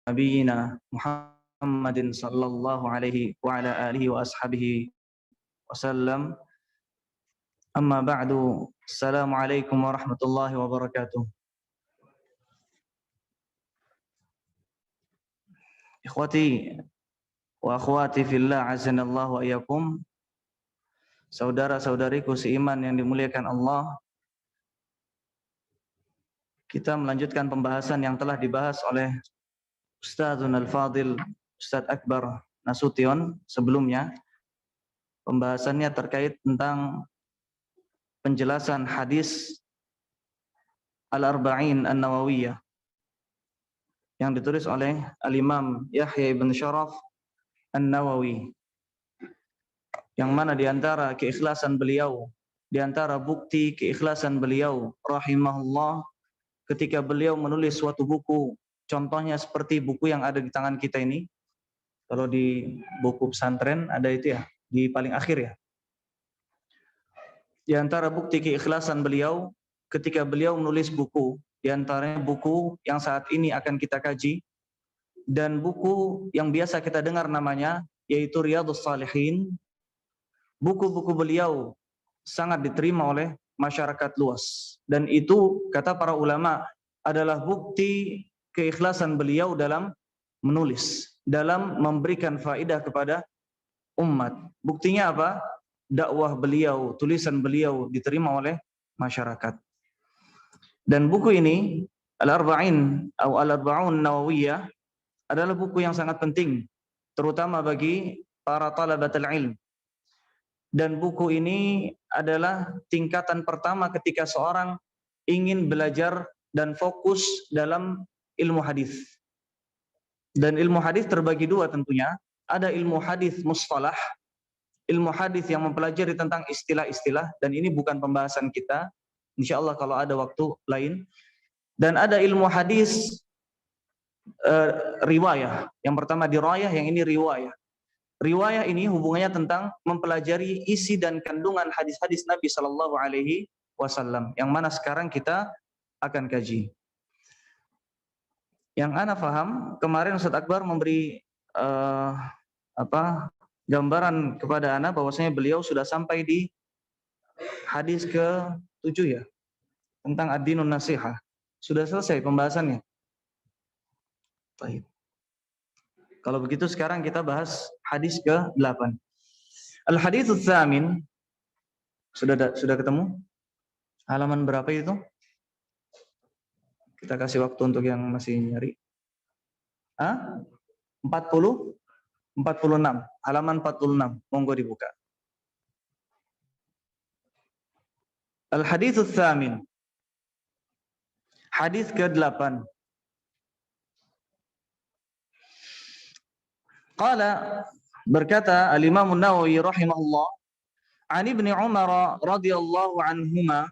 نبينا محمد صلى الله عليه وعلى آله وأصحابه وسلم أما بعد السلام عليكم ورحمة الله وبركاته. Ikhwati wa akhwati fillah azanallahu wa iyyakum. Saudara-saudariku seiman yang dimuliakan Allah, kita melanjutkan pembahasan yang telah dibahas oleh Ustadzun Al-Fadil Ustadz Akbar Nasution sebelumnya. Pembahasannya terkait tentang penjelasan hadis Al-Arba'in An-Nawawiyah yang ditulis oleh Al-Imam Yahya ibn Sharaf An-Nawawi, yang mana diantara keikhlasan beliau, diantara bukti keikhlasan beliau rahimahullah, ketika beliau menulis suatu buku, contohnya seperti buku yang ada di tangan kita ini. Kalau di buku pesantren ada itu ya, di paling akhir ya. Di antara bukti keikhlasan beliau ketika beliau menulis buku, di antaranya buku yang saat ini akan kita kaji dan buku yang biasa kita dengar namanya yaitu Riyadhus Shalihin. Buku-buku beliau sangat diterima oleh masyarakat luas, dan itu kata para ulama adalah bukti keikhlasan beliau dalam menulis, dalam memberikan faedah kepada umat. Buktinya apa? Dakwah beliau, tulisan beliau diterima oleh masyarakat. Dan buku ini Al-Arba'in atau Al-Arba'un Nawawiyah adalah buku yang sangat penting terutama bagi para talabatul ilm. Dan buku ini adalah tingkatan pertama ketika seorang ingin belajar dan fokus dalam ilmu hadis. Dan ilmu hadis terbagi dua tentunya. Ada ilmu hadis mustalah, ilmu hadis yang mempelajari tentang istilah-istilah, dan ini bukan pembahasan kita. Insyaallah kalau ada waktu lain. Dan ada ilmu hadis riwayah. Yang pertama dirayah, yang ini riwayah. Riwayah ini hubungannya tentang mempelajari isi dan kandungan hadis-hadis Nabi Shallallahu Alaihi Wasallam, yang mana sekarang kita akan kaji. Yang ana paham, kemarin Ustadz Akbar memberi gambaran kepada ana bahwasanya beliau sudah sampai di hadis ke-7 ya, tentang ad-dinun nasihah. Sudah selesai pembahasannya. Baik. Kalau begitu sekarang kita bahas hadis ke-8. Al-haditsus tsamin. Sudah ketemu? Halaman berapa itu? Kita kasih waktu untuk yang masih nyari. 40? 46. Halaman 46. Monggo dibuka. Al-haditsus tsamin. Hadis ke-8. Qala, berkata Al-Imam An-Nawawi rahimahullah, an Ibnu Umar radhiyallahu anhuma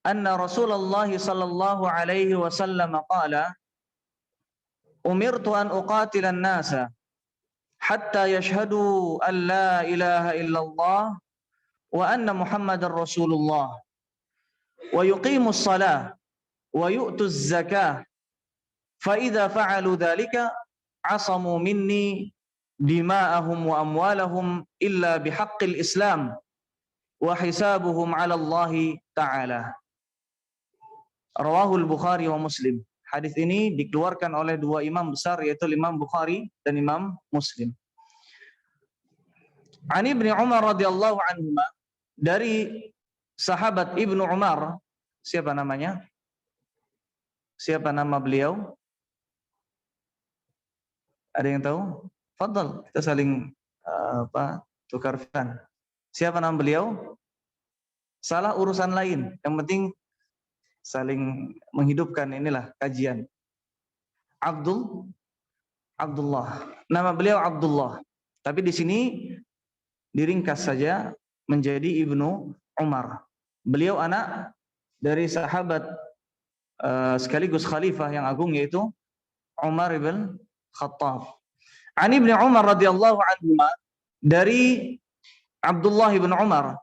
anna Rasulullah sallallahu alaihi wasallam qala umirtu an uqatila an-nasa hatta yashhadu an la ilaha illallah wa anna Muhammadar Rasulullah wa yuqimus shalah wa yu'tuz zakah fa idza fa'alu dzalika asamu minni dima'ahum wa amwalahum illa bihaqqil Islam wa hisabuhum 'ala Allah taala. Rawahul Bukhari wa Muslim. Hadis ini dikeluarkan oleh dua imam besar, yaitu Imam Bukhari dan Imam Muslim. An Ibnu Umar radhiyallahu anhuma, dari sahabat Ibnu Umar. Siapa namanya? Siapa nama beliau? Ada yang tahu? Fadhal, kita saling tukar fikiran. Siapa nama beliau? Salah urusan lain. Yang penting saling menghidupkan, inilah kajian. Abdullah. Nama beliau Abdullah. Tapi di sini diringkas saja menjadi Ibnu Umar. Beliau anak dari sahabat sekaligus khalifah yang agung, yaitu Umar ibn Khattab. An Ibnu Umar radhiyallahu anhu, dari Abdullah ibn Umar.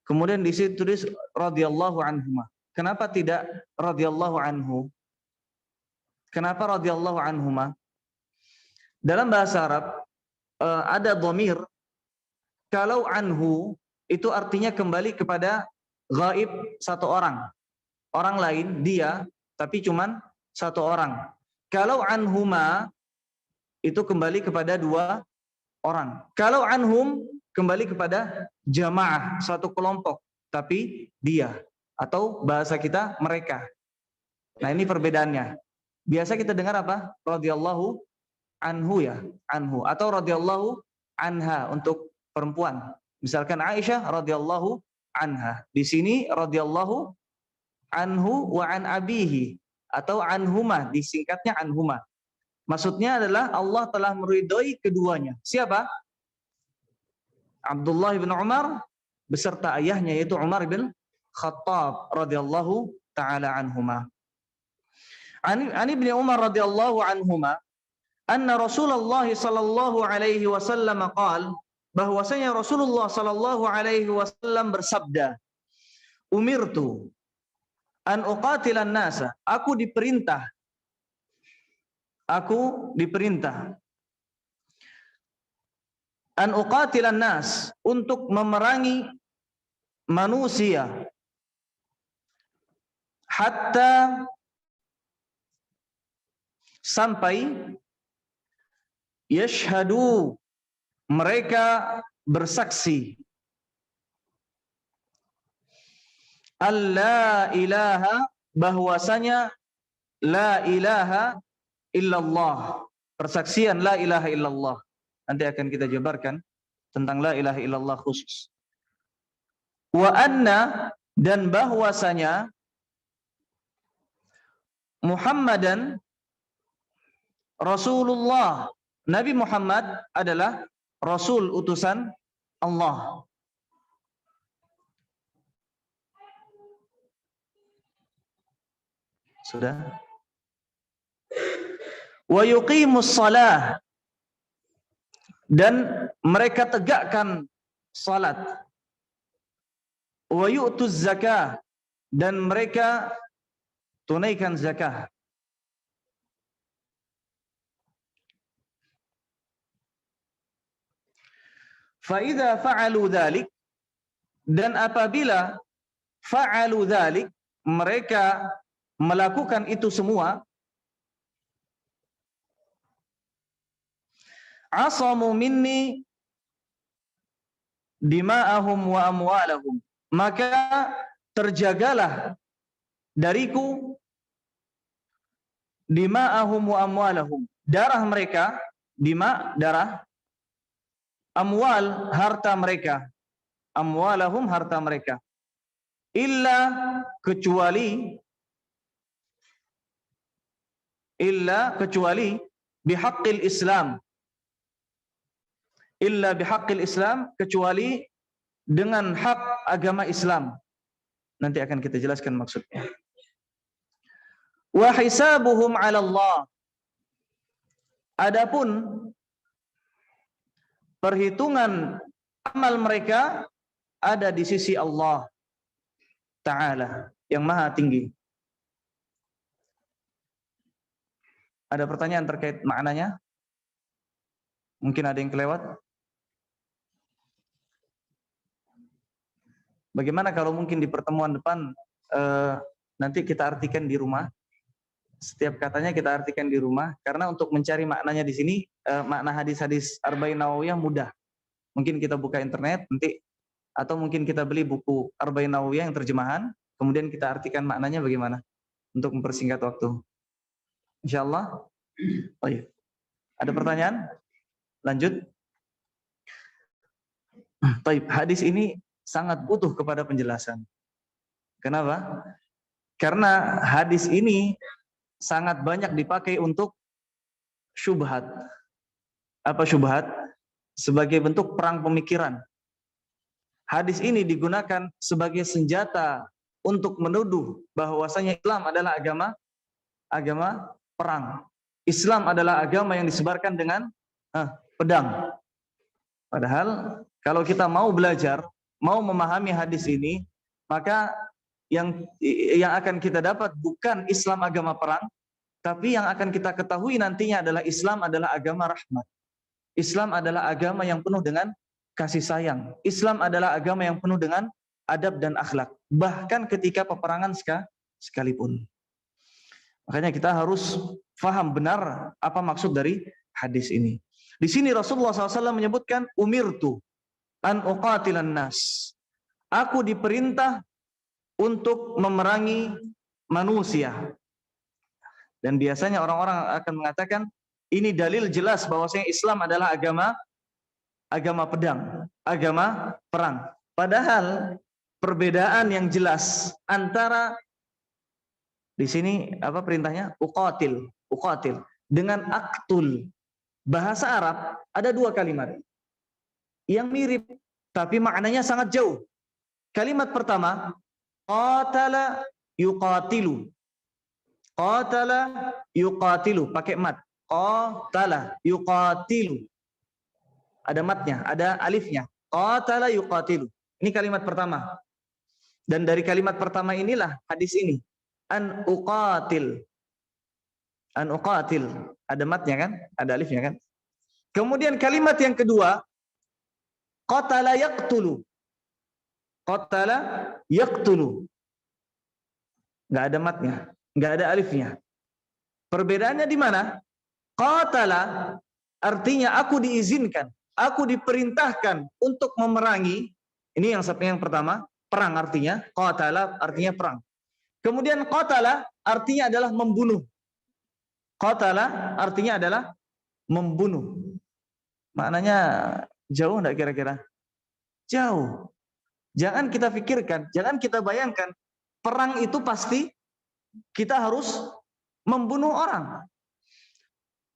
Kemudian di situ tulis radhiyallahu anhu. Kenapa tidak radhiyallahu anhu? Kenapa radhiyallahu anhuma? Dalam bahasa Arab ada dhamir, kalau anhu itu artinya kembali kepada gaib satu orang. Orang lain dia, tapi cuman satu orang. Kalau anhuma itu kembali kepada dua orang. Kalau anhum kembali kepada jamaah, satu kelompok, tapi dia, atau bahasa kita mereka. Nah, ini perbedaannya. Biasa kita dengar apa? Radhiyallahu anhu ya, anhu, atau radhiyallahu anha untuk perempuan. Misalkan Aisyah radhiyallahu anha. Di sini radhiyallahu anhu wa an abihi, atau anhuma, disingkatnya anhuma. Maksudnya adalah Allah telah meridhoi keduanya. Siapa? Abdullah bin Umar beserta ayahnya yaitu Umar bin Khattab radhiyallahu taala anhuma. An Ibnu Umar radhiyallahu anhuma anna Rasulullah sallallahu alaihi wasallam qaal, bahwasanya Rasulullah sallallahu alaihi wasallam bersabda, umirtu an uqatilan nasa, aku diperintah an uqatilan nas, untuk memerangi manusia, hatta, sampai, yashhadu, mereka bersaksi, alla ilaha, bahwasanya la ilaha illallah, persaksian la ilaha illallah. Nanti akan kita jabarkan tentang la ilaha illallah khusus. Wa anna, dan bahwasanya Muhammadan Rasulullah, Nabi Muhammad adalah Rasul utusan Allah. Sudah? Wa yuqimus shalah, dan mereka tegakkan salat. Wa yu'tuz zakah, dan mereka tunaikan zakah. Fa idza fa'alu dzalik, dan apabila fa'alu dzalik, mereka melakukan itu semua, asamu minni dima'ahum wa amwalahum, maka terjagalah dariku dima'ahum wa amwalahum, darah mereka, dima darah, amwal harta mereka, amwalahum harta mereka, illa kecuali bihaqqil Islam, illa bihaqqil Islam, kecuali dengan hak agama Islam. Nanti akan kita jelaskan maksudnya. Wa hisabuhum 'ala Allah, adapun perhitungan amal mereka ada di sisi Allah Ta'ala yang maha tinggi. Ada pertanyaan terkait maknanya? Mungkin ada yang kelewat? Bagaimana kalau mungkin di pertemuan depan nanti kita artikan di rumah? Setiap katanya kita artikan di rumah, karena untuk mencari maknanya di sini, makna hadis-hadis Arba'in Nawawiyah mudah. Mungkin kita buka internet nanti, atau mungkin kita beli buku Arba'in Nawawiyah yang terjemahan, kemudian kita artikan maknanya bagaimana untuk mempersingkat waktu. Insyaallah. Oh iya. Ada pertanyaan? Lanjut. Baik, hadis ini sangat butuh kepada penjelasan. Kenapa? Karena hadis ini sangat banyak dipakai untuk syubhat. Apa syubhat? Sebagai bentuk perang pemikiran. Hadis ini digunakan sebagai senjata untuk menuduh bahwasanya Islam adalah agama perang. Islam adalah agama yang disebarkan dengan pedang. Padahal kalau kita mau belajar, mau memahami hadis ini, maka yang akan kita dapat bukan Islam agama perang, Tapi yang akan kita ketahui nantinya adalah Islam adalah agama rahmat. Islam adalah agama yang penuh dengan kasih sayang. Islam adalah agama yang penuh dengan adab dan akhlak. Bahkan ketika peperangan sekalipun. Makanya kita harus faham benar apa maksud dari hadis ini. Di sini Rasulullah SAW menyebutkan umirtu an uqatilan nas. Aku diperintah untuk memerangi manusia. Dan biasanya orang-orang akan mengatakan ini dalil jelas bahwasanya Islam adalah agama pedang, agama perang. Padahal perbedaan yang jelas antara di sini apa perintahnya? Uqatil dengan aktul. Bahasa Arab ada dua kalimat yang mirip tapi maknanya sangat jauh. Kalimat pertama qatala yuqatilu. Qatala yuqatilu pakai mat. Qatala yuqatilu. Ada matnya, ada alifnya. Qatala yuqatilu. Ini kalimat pertama. Dan dari kalimat pertama inilah hadis ini. An uqatil. An uqatil. Ada matnya kan? Ada alifnya kan? Kemudian kalimat yang kedua, qatala yaqtulu. Qatala yaqtulu. Enggak ada matnya, enggak ada alifnya. Perbedaannya di mana? Qatala artinya aku diizinkan, aku diperintahkan untuk memerangi. Ini yang pertama, perang artinya, qatala artinya perang. Kemudian qatala artinya adalah membunuh. Qatala artinya adalah membunuh. Maknanya jauh enggak kira-kira? Jauh. Jangan kita pikirkan, jangan kita bayangkan perang itu pasti kita harus membunuh orang.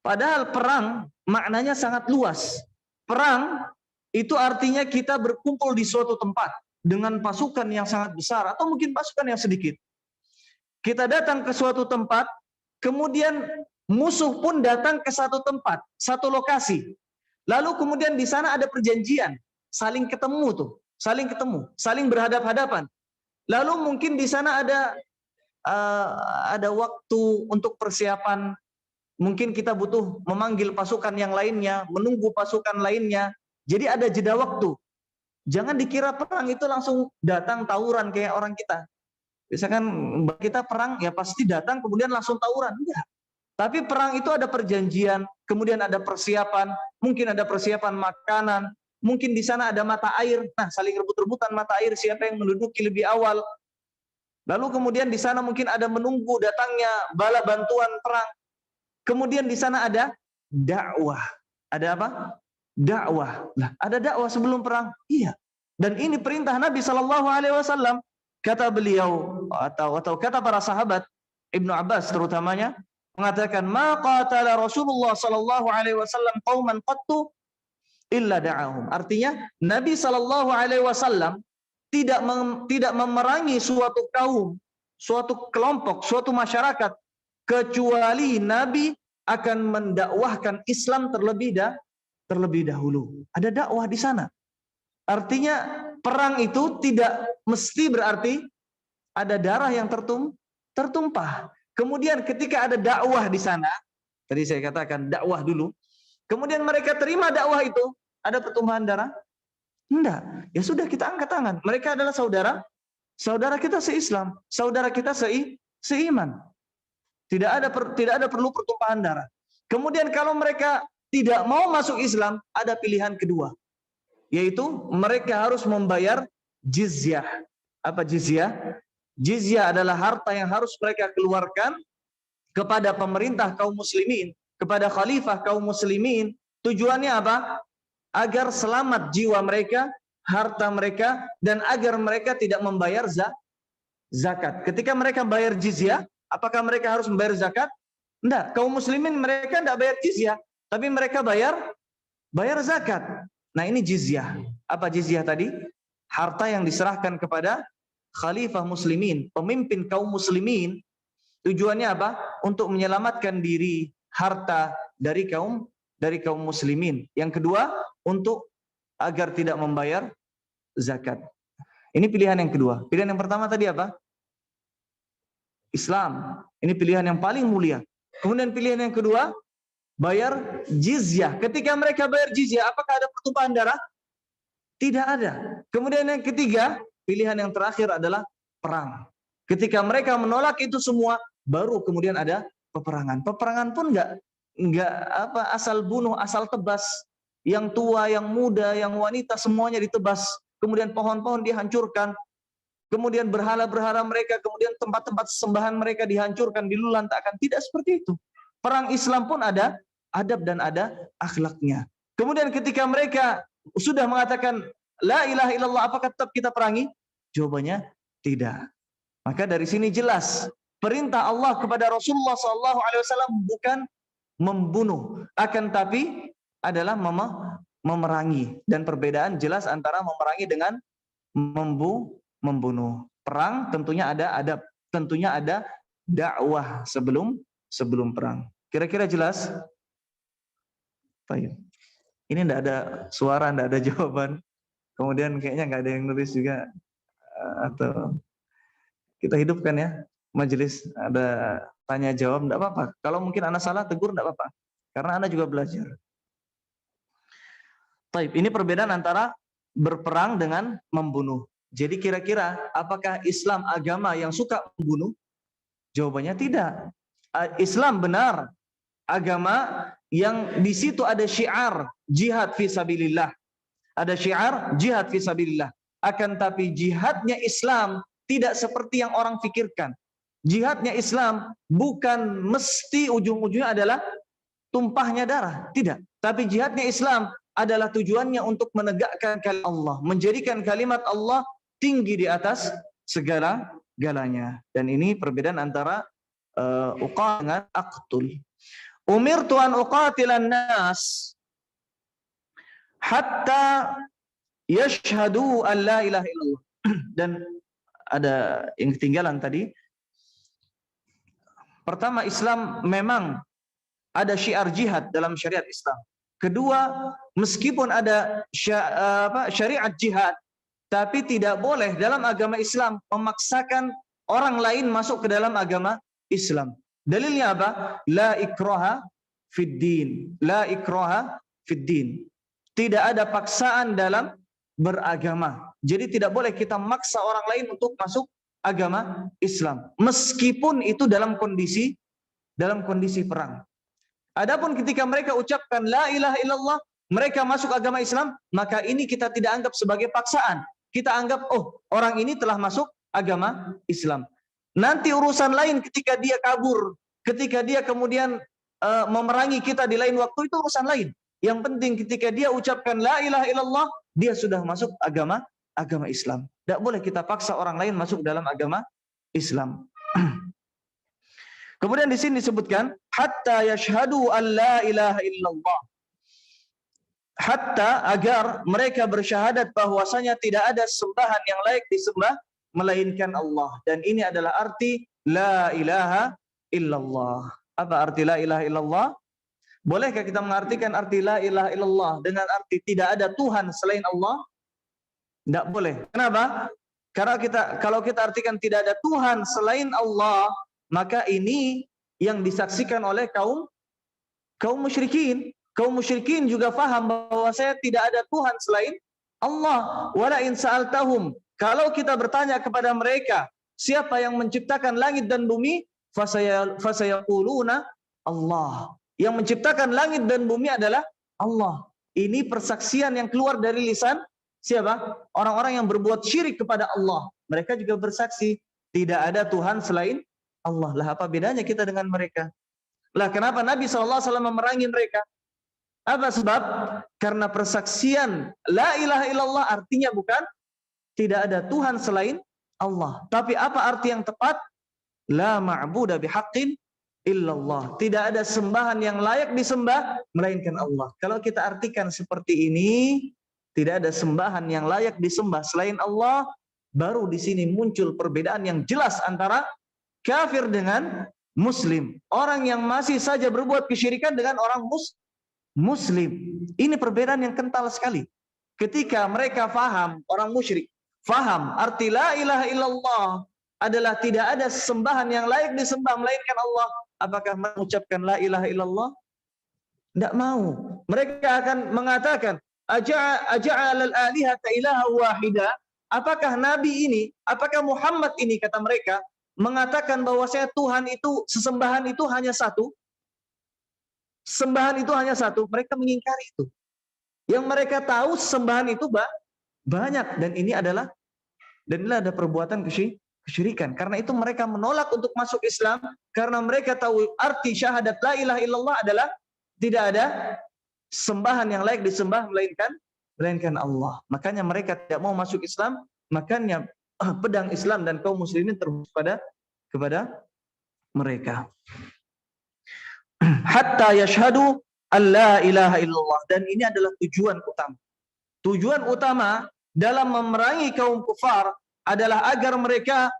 Padahal perang maknanya sangat luas. Perang itu artinya kita berkumpul di suatu tempat dengan pasukan yang sangat besar atau mungkin pasukan yang sedikit. Kita datang ke suatu tempat, kemudian musuh pun datang ke satu tempat, satu lokasi. Lalu kemudian di sana ada perjanjian, saling ketemu, saling berhadap-hadapan. Lalu mungkin di sana ada waktu untuk persiapan. Mungkin kita butuh memanggil pasukan yang lainnya, menunggu pasukan lainnya. Jadi ada jeda waktu. Jangan dikira perang itu langsung datang tawuran kayak orang kita. Misalkan kita perang ya pasti datang kemudian langsung tawuran. Enggak. Tapi perang itu ada perjanjian, kemudian ada persiapan, mungkin ada persiapan makanan, mungkin di sana ada mata air. Nah, saling rebut-rebutan mata air siapa yang menduduki lebih awal. Lalu kemudian di sana mungkin ada menunggu datangnya bala bantuan perang. Kemudian di sana ada dakwah. Ada apa? Dakwah. Lah, ada dakwah sebelum perang? Iya. Dan ini perintah Nabi Shallallahu Alaihi Wasallam. Kata beliau atau kata para sahabat, Ibnu Abbas terutamanya mengatakan, "Ma qatala Rasulullah Shallallahu Alaihi Wasallam qauman qattu illa da'ahum." Artinya Nabi Shallallahu Alaihi Wasallam tidak memerangi suatu kaum, suatu kelompok, suatu masyarakat kecuali Nabi akan mendakwahkan Islam terlebih dahulu. Ada dakwah di sana. Artinya perang itu tidak mesti berarti ada darah yang tertumpah. Kemudian ketika ada dakwah di sana, tadi saya katakan dakwah dulu. Kemudian mereka terima dakwah itu, ada pertumpahan darah? Enggak. Ya sudah kita angkat tangan. Mereka adalah saudara kita se-Islam, saudara kita seiman. Tidak ada perlu pertumpahan darah. Kemudian kalau mereka tidak mau masuk Islam, ada pilihan kedua, yaitu mereka harus membayar jizyah. Apa jizyah? Jizyah adalah harta yang harus mereka keluarkan kepada pemerintah kaum muslimin, kepada khalifah kaum muslimin. Tujuannya apa? Agar selamat jiwa mereka, harta mereka, dan agar mereka tidak membayar zakat. Ketika mereka bayar jizyah, apakah mereka harus membayar zakat? Enggak. Kaum muslimin mereka enggak bayar jizyah, tapi mereka bayar zakat. Nah, ini jizyah. Apa jizyah tadi? Harta yang diserahkan kepada khalifah muslimin, pemimpin kaum muslimin. Tujuannya apa? Untuk menyelamatkan diri, harta dari kaum muslimin. Yang kedua, untuk agar tidak membayar zakat. Ini pilihan yang kedua. Pilihan yang pertama tadi apa? Islam. Ini pilihan yang paling mulia. Kemudian pilihan yang kedua, bayar jizyah. Ketika mereka bayar jizyah, apakah ada pertumpahan darah? Tidak ada. Kemudian yang ketiga, pilihan yang terakhir adalah perang. Ketika mereka menolak itu semua, baru kemudian ada peperangan. Peperangan pun enggak asal bunuh, asal tebas. Yang tua, yang muda, yang wanita semuanya ditebas. Kemudian pohon-pohon dihancurkan. Kemudian berhala-berhala mereka, kemudian tempat-tempat sembahan mereka dihancurkan, dilululantakkan. Tidak seperti itu. Perang Islam pun ada adab dan ada akhlaknya. Kemudian ketika mereka sudah mengatakan la ilaha illallah, apakah tetap kita perangi? Jawabannya tidak. Maka dari sini jelas perintah Allah kepada Rasulullah SAW bukan membunuh, akan tapi adalah memerangi. Dan perbedaan jelas antara memerangi dengan membunuh. Perang tentunya ada adab, tentunya ada dakwah sebelum perang. Kira-kira jelas? Baik. Ini enggak ada suara, enggak ada jawaban. Kemudian kayaknya enggak ada yang nulis juga, atau kita hidupkan ya majelis, ada tanya jawab, enggak apa-apa. Kalau mungkin Anda salah, tegur, enggak apa-apa. Karena Anda juga belajar. Baik, ini perbedaan antara berperang dengan membunuh. Jadi kira-kira apakah Islam agama yang suka membunuh? Jawabannya tidak. Islam benar agama yang di situ ada syiar jihad fisabilillah. Ada syiar jihad fisabilillah. Akan tapi jihadnya Islam tidak seperti yang orang pikirkan. Jihadnya Islam bukan mesti ujung-ujungnya adalah tumpahnya darah, tidak. Tapi jihadnya Islam adalah tujuannya untuk menegakkan kalimat Allah, menjadikan kalimat Allah tinggi di atas segala-galanya. Dan ini perbedaan antara uqatil dengan aqtul. Umirtu an uqatilan nas hatta yashhadu an la ilaha illallah. Dan ada yang ketinggalan tadi. Pertama, Islam memang ada syiar jihad dalam syariat Islam. Kedua, meskipun ada syariat jihad, tapi tidak boleh dalam agama Islam memaksakan orang lain masuk ke dalam agama Islam. Dalilnya apa? La ikraha fid din. La ikraha fid din. Tidak ada paksaan dalam beragama. Jadi tidak boleh kita maksa orang lain untuk masuk agama Islam, meskipun itu dalam kondisi perang. Adapun ketika mereka ucapkan la ilaha illallah, mereka masuk agama Islam, maka ini kita tidak anggap sebagai paksaan. Kita anggap, oh, orang ini telah masuk agama Islam. Nanti urusan lain ketika dia kabur, ketika dia kemudian memerangi kita di lain waktu, itu urusan lain. Yang penting ketika dia ucapkan la ilaha illallah, dia sudah masuk agama Islam. Tidak boleh kita paksa orang lain masuk dalam agama Islam. Kemudian di sini disebutkan hatta yashhadu an la ilaha illallah. Hatta, agar mereka bersyahadat bahwasanya tidak ada sembahan yang layak disembah melainkan Allah. Dan ini adalah arti la ilaha illallah. Apa arti la ilaha illallah? Bolehkah kita mengartikan arti la ilaha illallah dengan arti tidak ada Tuhan selain Allah? Tidak boleh. Kenapa? Karena kalau kita artikan tidak ada Tuhan selain Allah, maka ini yang disaksikan oleh kaum musyrikin. Kaum musyrikin juga faham bahwa saya tidak ada Tuhan selain Allah. Wala in sa'altahum, kalau kita bertanya kepada mereka, siapa yang menciptakan langit dan bumi? Fasayaquluna Allah. Yang menciptakan langit dan bumi adalah Allah. Ini persaksian yang keluar dari lisan siapa? Orang-orang yang berbuat syirik kepada Allah. Mereka juga bersaksi tidak ada Tuhan selain Allah. Lah apa bedanya kita dengan mereka? Lah kenapa Nabi SAW memerangi mereka? Apa sebab? Karena persaksian la ilaha illallah artinya bukan tidak ada Tuhan selain Allah. Tapi apa arti yang tepat? La ma'buda bihaqqin illallah. Tidak ada sembahan yang layak disembah melainkan Allah. Kalau kita artikan seperti ini, tidak ada sembahan yang layak disembah selain Allah, baru di sini muncul perbedaan yang jelas antara kafir dengan muslim. Orang yang masih saja berbuat kesyirikan dengan orang muslim. Ini perbedaan yang kental sekali. Ketika mereka faham, orang musyrik faham arti la ilaha illallah adalah tidak ada sembahan yang layak disembah melainkan Allah, apakah mengucapkan la ilaha illallah? Tidak mau. Mereka akan mengatakan, aja'al al-alihata ilaha wahida? Apakah Nabi ini, apakah Muhammad ini, kata mereka, mengatakan bahwasanya Tuhan itu, sesembahan itu hanya satu? Sembahan itu hanya satu. Mereka mengingkari itu. Yang mereka tahu sembahan itu banyak, dan ini adalah ada perbuatan kesyirikan. Karena itu mereka menolak untuk masuk Islam, karena mereka tahu arti syahadat la ilaha illallah adalah tidak ada sembahan yang layak disembah melainkan Allah. Makanya mereka tidak mau masuk Islam, makanya pedang Islam dan kaum muslimin terhunus kepada mereka. Hatta yashhadu an la ilaha illallah, dan ini adalah tujuan utama. Tujuan utama dalam memerangi kaum kufar adalah agar mereka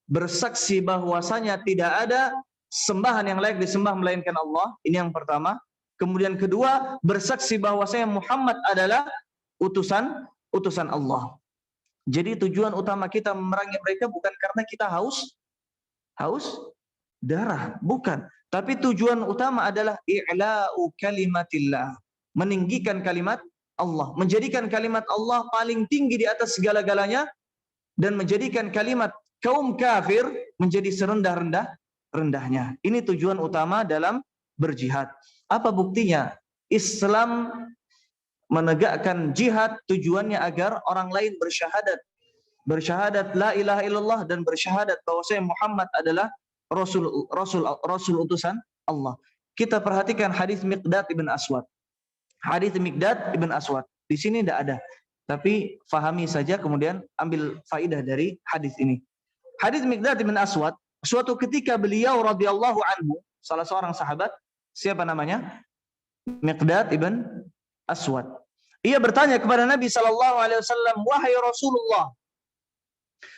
bersaksi bahwasanya tidak ada sembahan yang layak disembah melainkan Allah. Ini yang pertama. Kemudian kedua, bersaksi bahwasanya Muhammad adalah utusan Allah. Jadi tujuan utama kita memerangi mereka bukan karena kita haus darah, bukan. Tapi tujuan utama adalah i'la'u kalimatillah, meninggikan kalimat Allah, menjadikan kalimat Allah paling tinggi di atas segala-galanya, dan menjadikan kalimat kaum kafir menjadi serendah-rendahnya. Ini tujuan utama dalam berjihad. Apa buktinya? Islam menegakkan jihad tujuannya agar orang lain bersyahadat la ilaha illallah dan bersyahadat bahwasanya Muhammad adalah Rasul utusan Allah. Kita perhatikan hadis Miqdad ibn Aswad. Hadis Miqdad ibn Aswad. Di sini tidak ada. Tapi fahami saja, kemudian ambil faidah dari hadis ini. Hadis Miqdad ibn Aswad, suatu ketika beliau radhiyallahu anhu, salah seorang sahabat, siapa namanya? Miqdad ibn Aswad. Ia bertanya kepada Nabi sallallahu alaihi wasallam, "Wahai Rasulullah,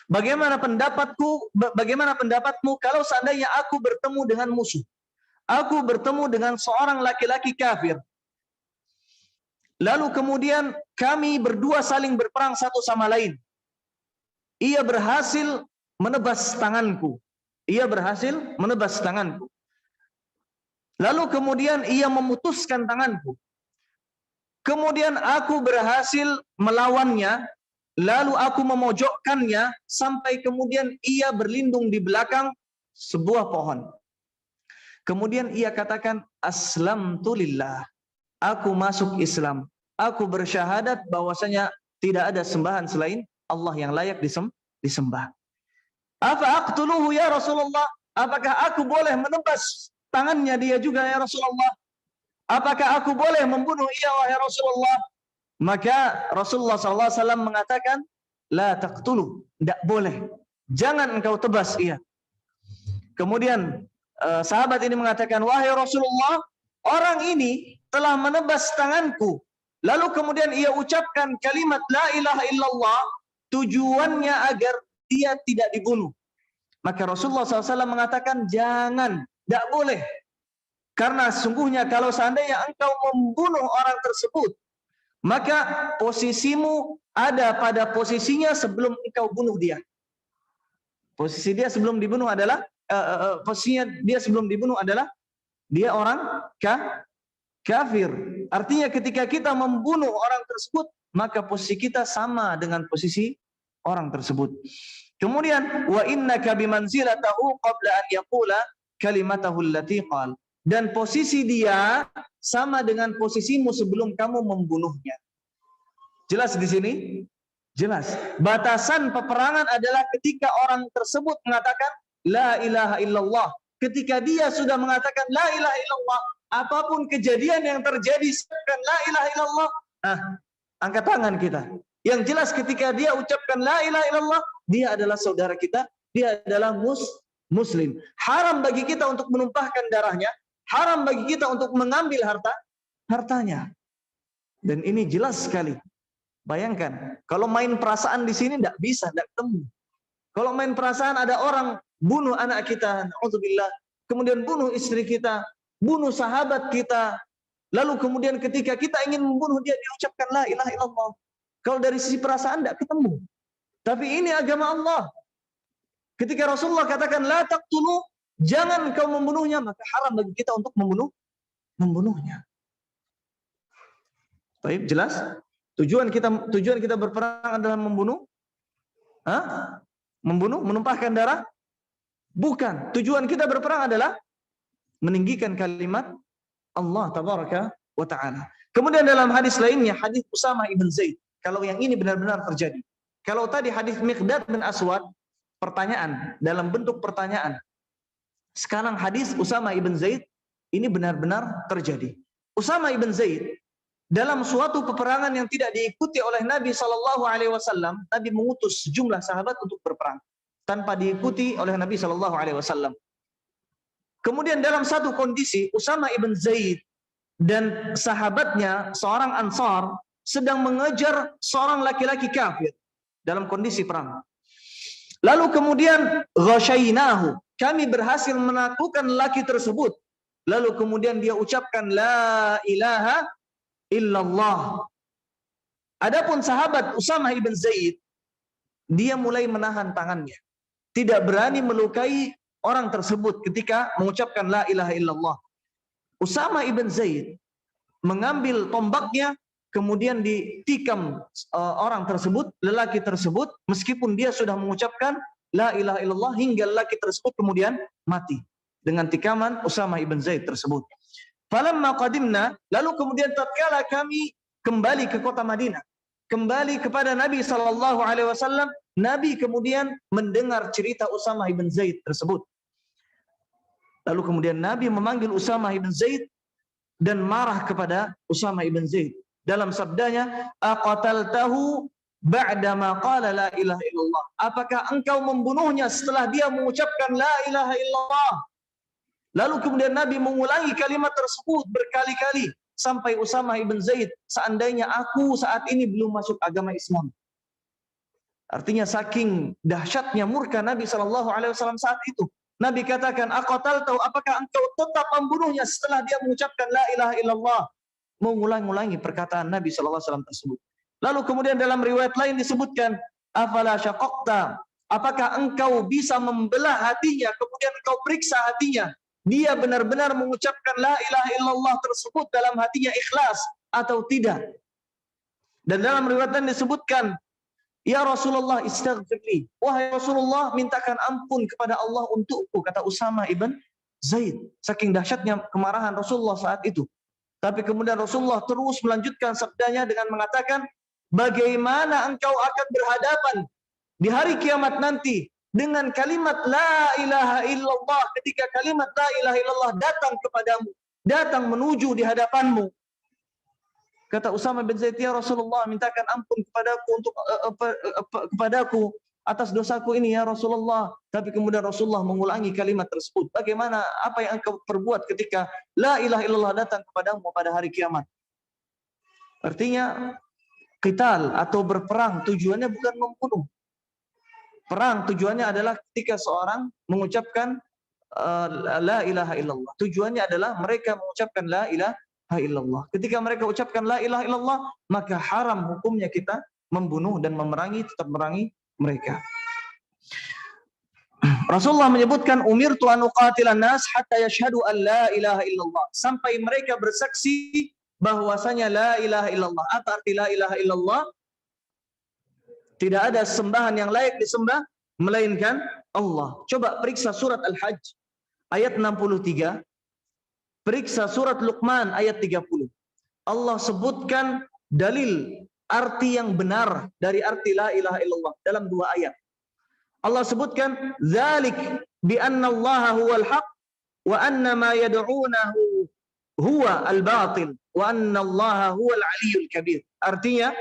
bagaimana pendapatmu kalau seandainya aku bertemu dengan musuh? Aku bertemu dengan seorang laki-laki kafir. Lalu kemudian kami berdua saling berperang satu sama lain. Ia berhasil menebas tanganku. Lalu kemudian ia memutuskan tanganku. Kemudian aku berhasil melawannya. Lalu aku memojokkannya sampai kemudian ia berlindung di belakang sebuah pohon. Kemudian ia katakan, aslamtu lillah. Aku masuk Islam. Aku bersyahadat bahwasanya tidak ada sembahan selain Allah yang layak disembah. Afa aqtuluhu ya Rasulullah? Apakah aku boleh menebas tangannya dia juga ya Rasulullah? Apakah aku boleh membunuh ia wahai Rasulullah? Maka Rasulullah SAW mengatakan, la taqtuluh, tidak boleh. Jangan engkau tebas ia. Kemudian sahabat ini mengatakan, wahai Rasulullah, orang ini telah menebas tanganku. Lalu kemudian ia ucapkan kalimat la ilaha illallah, tujuannya agar dia tidak dibunuh. Maka Rasulullah SAW mengatakan, jangan, tidak boleh. Karena sungguhnya kalau seandainya engkau membunuh orang tersebut, maka posisimu ada pada posisinya sebelum engkau bunuh dia. Posisi dia sebelum dibunuh adalah dia orang kafir. Artinya ketika kita membunuh orang tersebut, maka posisi kita sama dengan posisi orang tersebut. Kemudian wa innaka bimanzilatahu qabla an yaqula kalimatahu allati qala. Dan posisi dia sama dengan posisimu sebelum kamu membunuhnya. Jelas di sini? Jelas. Batasan peperangan adalah ketika orang tersebut mengatakan la ilaha illallah. Ketika dia sudah mengatakan la ilaha illallah, apapun kejadian yang terjadi sebutkan la ilaha illallah, angkat tangan kita. Yang jelas ketika dia ucapkan la ilaha illallah, dia adalah saudara kita, dia adalah muslim. Haram bagi kita untuk menumpahkan darahnya, haram bagi kita untuk mengambil hartanya. Dan ini jelas sekali. Bayangkan, kalau main perasaan di sini tidak bisa, tidak ketemu. Kalau main perasaan ada orang bunuh anak kita, na'udzubillah, kemudian bunuh istri kita, bunuh sahabat kita, lalu kemudian ketika kita ingin membunuh dia, diucapkan la ilaha illallah. Kalau dari sisi perasaan tidak ketemu. Tapi ini agama Allah. Ketika Rasulullah katakan la taqtulu, jangan kau membunuhnya, maka haram bagi kita untuk membunuhnya. Baik, jelas? Tujuan kita berperang adalah membunuh? Hah? Membunuh, menumpahkan darah? Bukan. Tujuan kita berperang adalah meninggikan kalimat Allah tabaraka wa ta'ala. Kemudian dalam hadis lainnya, hadis Usamah ibn Zaid, kalau yang ini benar-benar terjadi. Kalau tadi hadis Miqdad bin Aswad, pertanyaan, dalam bentuk pertanyaan. Sekarang hadis Usamah ibn Zaid, ini benar-benar terjadi. Usamah ibn Zaid, dalam suatu peperangan yang tidak diikuti oleh Nabi SAW, Nabi mengutus sejumlah sahabat untuk berperang tanpa diikuti oleh Nabi SAW. Kemudian dalam satu kondisi, Usamah ibn Zaid dan sahabatnya, seorang Ansar, sedang mengejar seorang laki-laki kafir dalam kondisi perang. Lalu kemudian ghasyainahu, kami berhasil menaklukkan laki tersebut. Lalu kemudian dia ucapkan la ilaha illallah. Adapun sahabat Usamah ibn Zaid, dia mulai menahan tangannya, tidak berani melukai orang tersebut ketika mengucapkan la ilaha illallah. Usamah ibn Zaid mengambil tombaknya, kemudian ditikam orang tersebut, lelaki tersebut, meskipun dia sudah mengucapkan la ilaha illallah, hingga lelaki tersebut kemudian mati dengan tikaman Usamah ibn Zaid tersebut. Falamma qadimna, lalu kemudian tatkala kami kembali ke kota Madinah, kembali kepada Nabi SAW, Nabi kemudian mendengar cerita Usamah ibn Zaid tersebut. Lalu kemudian Nabi memanggil Usamah ibn Zaid dan marah kepada Usamah ibn Zaid. Dalam sabdanya, aqataltahu ba'da ma qala la ilaha illallah. Apakah engkau membunuhnya setelah dia mengucapkan la ilaha illallah? Lalu kemudian Nabi mengulangi kalimat tersebut berkali-kali sampai Usamah ibn Zaid, seandainya aku saat ini belum masuk agama Islam. Artinya saking dahsyatnya murka Nabi SAW saat itu. Nabi katakan, aqataltahu, apakah engkau tetap membunuhnya setelah dia mengucapkan la ilaha illallah? Mengulang-ulangi perkataan Nabi SAW tersebut. Lalu kemudian dalam riwayat lain disebutkan, afala syaqaqta, apakah engkau bisa membelah hatinya, kemudian engkau periksa hatinya, dia benar-benar mengucapkan la ilaha illallah tersebut dalam hatinya ikhlas atau tidak. Dan dalam riwayat lain disebutkan, ya Rasulullah istaghfirli, wahai Rasulullah mintakan ampun kepada Allah untukku, kata Usamah ibn Zaid. Saking dahsyatnya kemarahan Rasulullah saat itu. Tapi kemudian Rasulullah terus melanjutkan sabdanya dengan mengatakan, bagaimana engkau akan berhadapan di hari kiamat nanti dengan kalimat la ilaha illallah, ketika kalimat la ilaha illallah datang kepadamu, datang menuju di hadapanmu. Kata Usamah bin Zaid, ya Rasulullah mintakan ampun kepadaku untuk kepadaku atas dosaku ini ya Rasulullah. Tapi kemudian Rasulullah mengulangi kalimat tersebut. Bagaimana, apa yang engkau perbuat ketika la ilaha illallah datang kepadamu pada hari kiamat? Artinya qital atau berperang tujuannya bukan membunuh. Perang tujuannya adalah ketika seorang mengucapkan la ilaha illallah. Tujuannya adalah mereka mengucapkan la ilaha illallah. Ketika mereka ucapkan la ilaha illallah, maka haram hukumnya kita membunuh dan memerangi, tetap memerangi mereka. Rasulullah menyebutkan, umirtu an uqatilan nas hatta yashhadu an la ilaha illallah, sampai mereka bersaksi bahwasanya la ilaha illallah. Apa arti la ilaha illallah? Tidak ada sembahan yang layak disembah melainkan Allah. Coba periksa surat Al-Hajj ayat 63. Periksa surat Luqman ayat 30. Allah sebutkan dalil arti yang benar dari arti la ilaha illallah dalam dua ayat. Allah sebutkan, dzalik bi anna Allah huwal haq wa anna ma yad'unahu huwa al-batil wa anna Allah huwal aliyyul kabir. Artinya,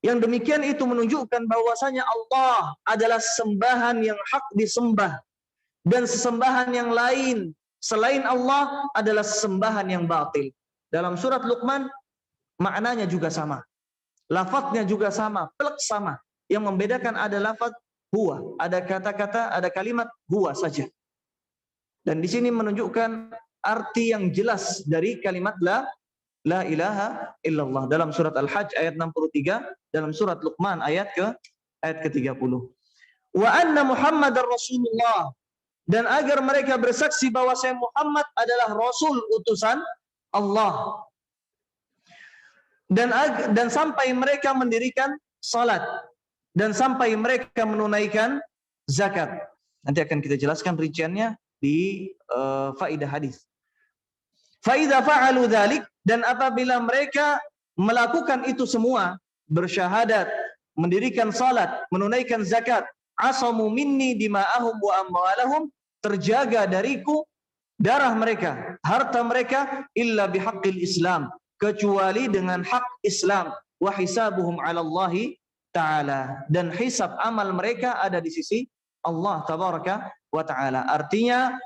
yang demikian itu menunjukkan bahwasanya Allah adalah sembahan yang hak disembah, dan sesembahan yang lain selain Allah adalah sesembahan yang batil. Dalam surat Luqman maknanya juga sama, lafadznya juga sama, plek sama. Yang membedakan ada lafadz huwa, ada kata-kata, ada kalimat huwa saja. Dan di sini menunjukkan arti yang jelas dari kalimat la ilaha illallah dalam surat Al-Hajj ayat 63, dalam surat Luqman ayat ke-30. Wa anna Muhammadar Rasulullah, dan agar mereka bersaksi bahwa saya Muhammad adalah Rasul utusan Allah. Dan sampai mereka mendirikan salat dan sampai mereka menunaikan zakat. Nanti akan kita jelaskan rinciannya di faidah hadis. Fa idza fa'alu dzalik, dan apabila mereka melakukan itu semua, bersyahadat, mendirikan salat, menunaikan zakat, asamu minni dima'ahum wa amwalahum, terjaga dariku darah mereka, harta mereka, illa bihaqqil Islam, kecuali dengan hak Islam, wa hisabuhum 'ala Allah taala, dan hisab amal mereka ada di sisi Allah tabaraka wa taala. Artinya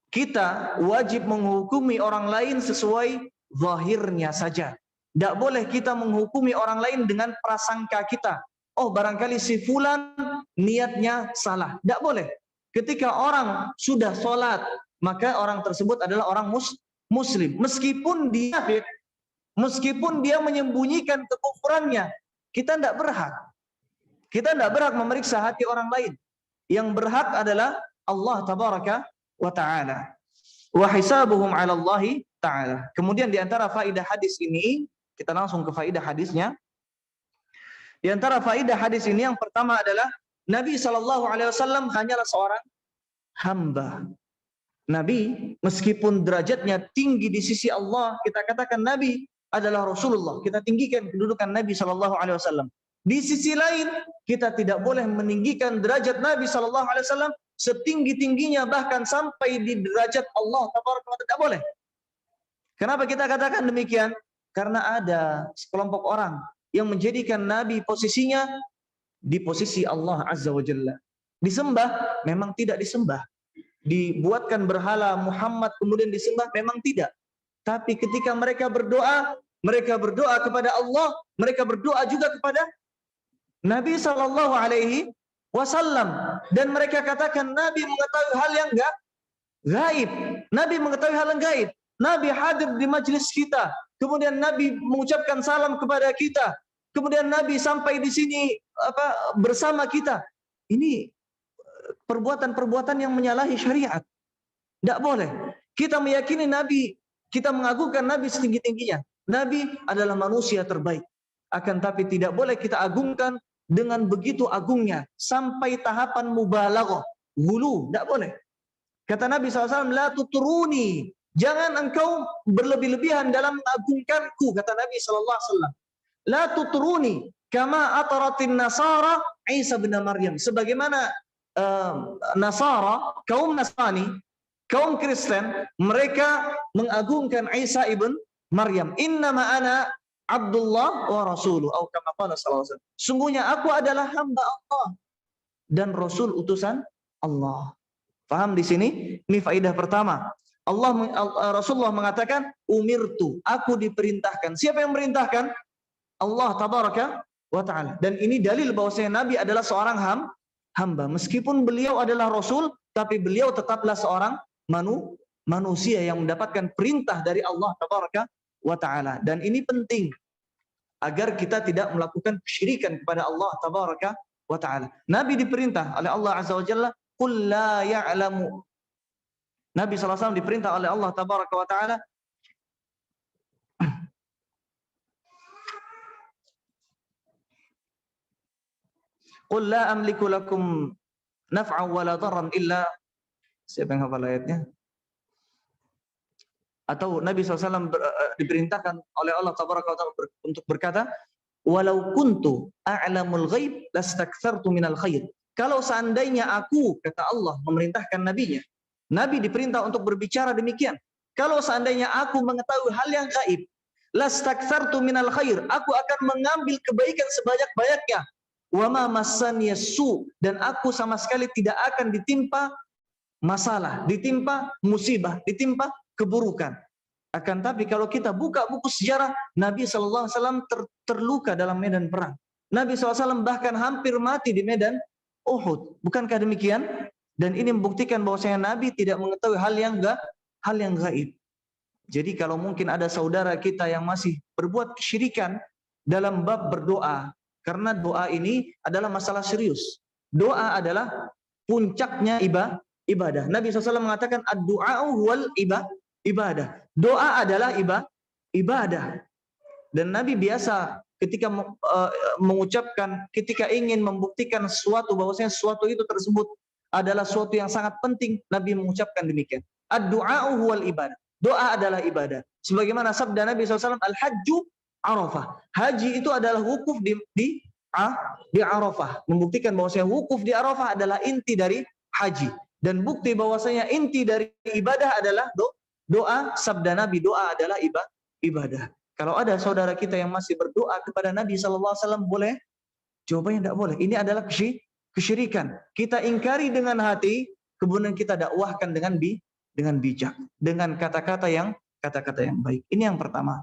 kita wajib menghukumi orang lain sesuai zahirnya saja. Tidak boleh kita menghukumi orang lain dengan prasangka kita. Oh, barangkali si fulan niatnya salah. Tidak boleh. Ketika orang sudah sholat, maka orang tersebut adalah orang muslim. Meskipun dia menyembunyikan kekufurannya, kita tidak berhak. Kita tidak berhak memeriksa hati orang lain. Yang berhak adalah Allah tabaraka wa ta'ala. Wa hisabuhum 'ala Allah ta'ala. Kemudian di antara faidah hadis ini, kita langsung ke faidah hadisnya. Di antara faidah hadis ini yang pertama adalah Nabi SAW hanyalah seorang hamba. Nabi meskipun derajatnya tinggi di sisi Allah, kita katakan Nabi adalah Rasulullah. Kita tinggikan kedudukan Nabi SAW. Di sisi lain, kita tidak boleh meninggikan derajat Nabi SAW setinggi-tingginya, bahkan sampai di derajat Allah Taala. Tidak boleh. Kenapa kita katakan demikian? Karena ada sekelompok orang yang menjadikan Nabi posisinya di posisi Allah Azza wa Jalla. Disembah, memang tidak disembah. Dibuatkan berhala Muhammad kemudian disembah, memang tidak. Tapi ketika mereka berdoa kepada Allah, mereka berdoa juga kepada Nabi Sallallahu Alaihi Wasallam, dan mereka katakan Nabi mengetahui hal yang gaib. Nabi mengetahui hal yang gaib. Nabi hadir di majelis kita, kemudian Nabi mengucapkan salam kepada kita, kemudian Nabi sampai di sini bersama kita. Ini perbuatan-perbuatan yang menyalahi syariat. Tidak boleh. Kita meyakini Nabi, kita mengagungkan Nabi setinggi-tingginya. Nabi adalah manusia terbaik. Akan tapi tidak boleh kita agungkan dengan begitu agungnya sampai tahapan mubalaghah, gulu, tidak boleh. Kata Nabi SAW, la tuturuni, jangan engkau berlebih-lebihan dalam mengagungkanku, kata Nabi SAW. La tuturuni kama ataratin nasara Isa bin Maryam, sebagaimana Nasara, kaum Nasrani, kaum Kristen, mereka mengagungkan Isa ibn Maryam. Innama ana Abdullah wa Rasuluh, atau kama qala sallallahu alaihi wasallam. Sungguhnya aku adalah hamba Allah dan Rasul utusan Allah. Paham di sini? Ini faidah pertama. Rasulullah mengatakan, umirtu, aku diperintahkan. Siapa yang merintahkan? Allah tabaraka wa ta'ala. Dan ini dalil bahwasanya Nabi adalah seorang hamba. Meskipun beliau adalah Rasul, tapi beliau tetaplah seorang manusia yang mendapatkan perintah dari Allah tabaraka wa ta'ala. Dan ini penting agar kita tidak melakukan kesyirikan kepada Allah tabaraka wa ta'ala. Nabi diperintah oleh Allah azza wa jalla, qul la ya'lamu. Nabi SAW diperintah oleh Allah tabaraka wa ta'ala, qul la amliku lakum naf'an wa la dharran illa, siapa yang hafal ayatnya? Atau Nabi SAW diperintahkan oleh Allah Tabaraka wa Ta'ala untuk berkata, walau kuntu a'lamul ghaib lastakthartu minal khair. Kalau seandainya aku, kata Allah, memerintahkan nabinya, Nabi diperintah untuk berbicara demikian. Kalau seandainya aku mengetahui hal yang gaib, lastakthartu minal khair, aku akan mengambil kebaikan sebanyak-banyaknya. Wa ma massani su, dan aku sama sekali tidak akan ditimpa masalah, ditimpa musibah, ditimpa keburukan. Akan tapi kalau kita buka buku sejarah, Nabi SAW terluka dalam medan perang. Nabi SAW bahkan hampir mati di medan Uhud. Bukankah demikian? Dan ini membuktikan bahwasanya Nabi tidak mengetahui hal yang gaib. Jadi kalau mungkin ada saudara kita yang masih berbuat kesyirikan dalam bab berdoa, karena doa ini adalah masalah serius. Doa adalah puncaknya ibadah. Nabi SAW mengatakan ad-du'a'u huwal ibadah. Doa adalah ibadah. Dan Nabi biasa ketika mengucapkan, ketika ingin membuktikan sesuatu bahwasanya sesuatu itu tersebut adalah sesuatu yang sangat penting, Nabi mengucapkan demikian. Ad-du'a'u huwal ibadah. Doa adalah ibadah. Sebagaimana sabda Nabi SAW, al-hajju Arafah. Haji itu adalah wukuf di Arafah. Membuktikan bahwasanya wukuf di Arafah adalah inti dari haji. Dan bukti bahwasanya inti dari ibadah adalah doa. Sabda Nabi, doa adalah ibadah. Kalau ada saudara kita yang masih berdoa kepada Nabi SAW, boleh? Jawabannya tidak boleh. Ini adalah kesyirikan. Kita ingkari dengan hati, kemudian kita dakwahkan dengan bijak, dengan kata-kata yang baik. Ini yang pertama.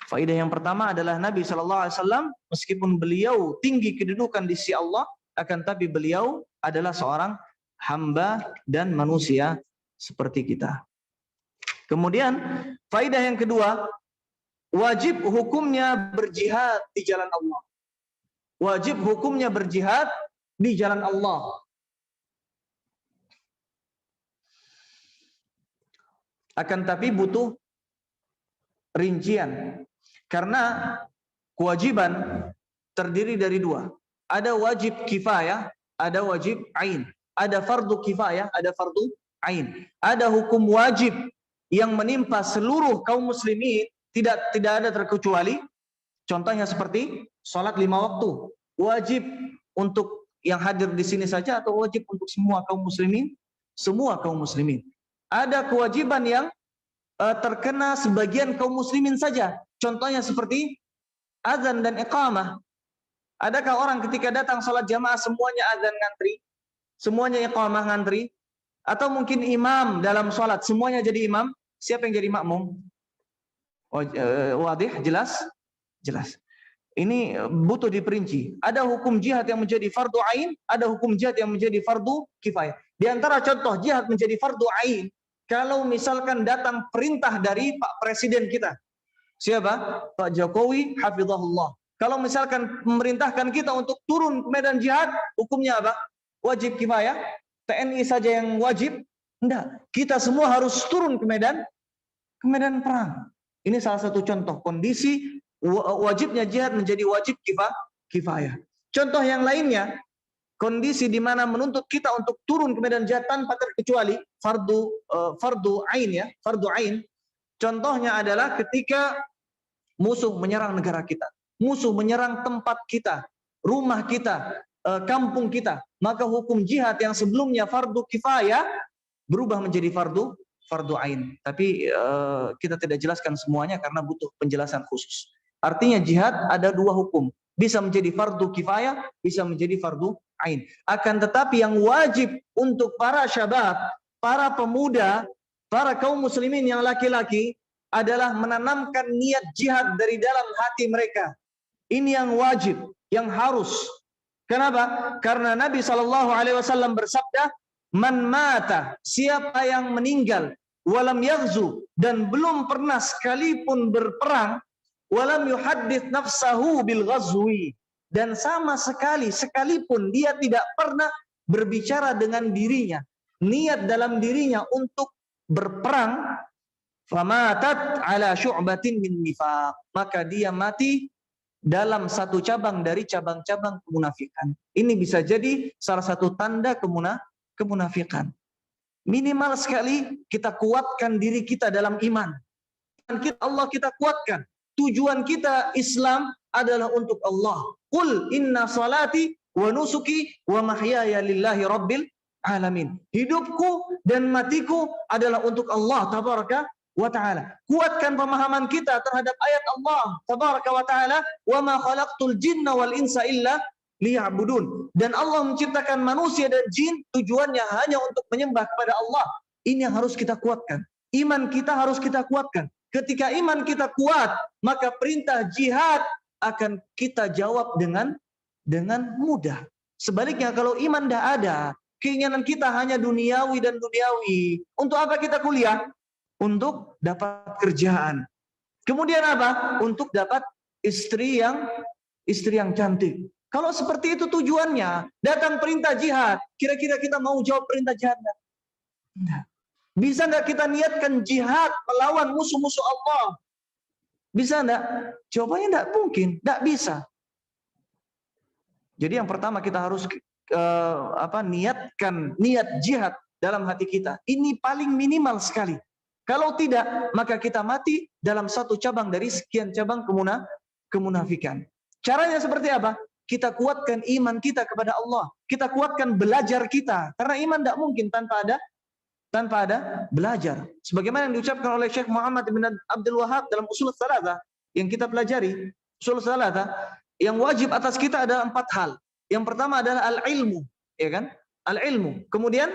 Faedah yang pertama adalah Nabi SAW, meskipun beliau tinggi kedudukan di sisi Allah, akan tapi beliau adalah seorang hamba dan manusia seperti kita. Kemudian faedah yang kedua, wajib hukumnya berjihad di jalan Allah. Wajib hukumnya berjihad di jalan Allah. Akan tapi butuh rincian. Karena kewajiban terdiri dari dua. Ada wajib kifayah, ada wajib ain. Ada fardu kifayah, ada fardu ain. Ada hukum wajib yang menimpa seluruh kaum muslimin, tidak ada terkecuali. Contohnya seperti sholat 5 waktu. Wajib untuk yang hadir di sini saja atau wajib untuk semua kaum muslimin? Semua kaum muslimin. Ada kewajiban yang terkena sebagian kaum muslimin saja. Contohnya seperti azan dan iqamah. Adakah orang ketika datang sholat jamaah semuanya azan ngantri? Semuanya iqamah ngantri? Atau mungkin imam dalam sholat semuanya jadi imam? Siapa yang jadi makmum? Wadih, jelas? Jelas. Ini butuh diperinci. Ada hukum jihad yang menjadi fardu ain, ada hukum jihad yang menjadi fardu kifayah. Di antara contoh jihad menjadi fardu ain, kalau misalkan datang perintah dari Pak Presiden kita. Siapa? Pak Jokowi hafizahullah. Kalau misalkan memerintahkan kita untuk turun ke medan jihad, hukumnya apa? Wajib kifayah? TNI saja yang wajib? Enggak. Kita semua harus turun ke medan perang. Ini salah satu contoh kondisi wajibnya jihad menjadi wajib kifayah. Contoh yang lainnya, kondisi di mana menuntut kita untuk turun ke medan jihad tanpa terkecuali fardu ain ya, fardu ain. Contohnya adalah ketika musuh menyerang negara kita, musuh menyerang tempat kita, rumah kita, kampung kita, maka hukum jihad yang sebelumnya fardu kifayah berubah menjadi fardu ain. Tapi kita tidak jelaskan semuanya karena butuh penjelasan khusus. Artinya jihad ada dua hukum, bisa menjadi fardu kifayah, bisa menjadi fardu ain. Akan tetapi yang wajib untuk para syabab, para pemuda, para kaum muslimin yang laki-laki adalah menanamkan niat jihad dari dalam hati mereka. Ini yang wajib, yang harus. Kenapa? Karena Nabi SAW bersabda, "Man mata, siapa yang meninggal, walam yaghzu, dan belum pernah sekalipun berperang, walam yuhaddits nafsahu bil ghazwi, dan sama sekali sekalipun dia tidak pernah berbicara dengan dirinya, niat dalam dirinya untuk berperang, famatat ala syu'batin min nifaq, maka dia mati dalam satu cabang dari cabang-cabang kemunafikan." Ini bisa jadi salah satu tanda kemunafikan. Minimal sekali kita kuatkan diri kita dalam iman. Allah kita kuatkan. Tujuan kita Islam adalah untuk Allah. Qul inna salati wa nusuki wa mahyaya lillahi rabbil alamin. Hidupku dan matiku adalah untuk Allah tabaraka wa ta'ala. Kuatkan pemahaman kita terhadap ayat Allah tabaraka wa ta'ala, wa ma khalaqtul jinna wal insa illa liya'budun. Dan Allah menciptakan manusia dan jin tujuannya hanya untuk menyembah kepada Allah. Ini yang harus kita kuatkan. Iman kita harus kita kuatkan. Ketika iman kita kuat, maka perintah jihad akan kita jawab dengan mudah. Sebaliknya kalau iman tidak ada, keinginan kita hanya duniawi dan duniawi. Untuk apa kita kuliah? Untuk dapat kerjaan. Kemudian apa? Untuk dapat istri yang cantik. Kalau seperti itu tujuannya, datang perintah jihad, kira-kira kita mau jawab perintah jihad enggak? Enggak. Bisa enggak kita niatkan jihad melawan musuh-musuh Allah? Bisa enggak? Jawabannya enggak mungkin, enggak bisa. Jadi yang pertama kita harus niatkan niat jihad dalam hati kita. Ini paling minimal sekali. Kalau tidak, maka kita mati dalam satu cabang dari sekian cabang kemunafikan. Caranya seperti apa? Kita kuatkan iman kita kepada Allah. Kita kuatkan belajar kita. Karena iman tidak mungkin tanpa ada belajar. Sebagaimana yang diucapkan oleh Syekh Muhammad bin Abdul Wahab dalam Ushul Tsalatsa yang kita pelajari. Ushul Tsalatsa, yang wajib atas kita adalah 4 hal. Yang pertama adalah al-ilmu, ya kan? Al-ilmu. Kemudian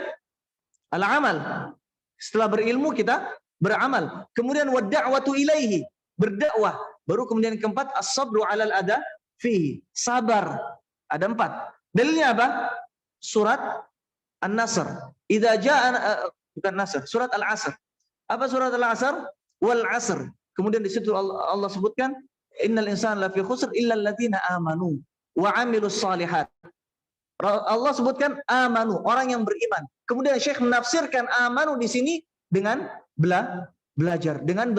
al-amal. Setelah berilmu kita beramal. Kemudian wad-da'watu ilaihi, berdakwah. Baru kemudian yang keempat as-sabru 'alal adha fihi, sabar. Ada 4. Dalilnya apa? Surat An-Nasr. Idza jaa bukan Nasr, surat Al-Asr. Apa surat Al-Asr? Wal 'asr. Kemudian di situ Allah sebutkan innal insana lafi khusr illa alladziina amanu wa 'amilus shalihat. Allah sebutkan amanu, orang yang beriman. Kemudian Syekh menafsirkan amanu di sini dengan belajar, dengan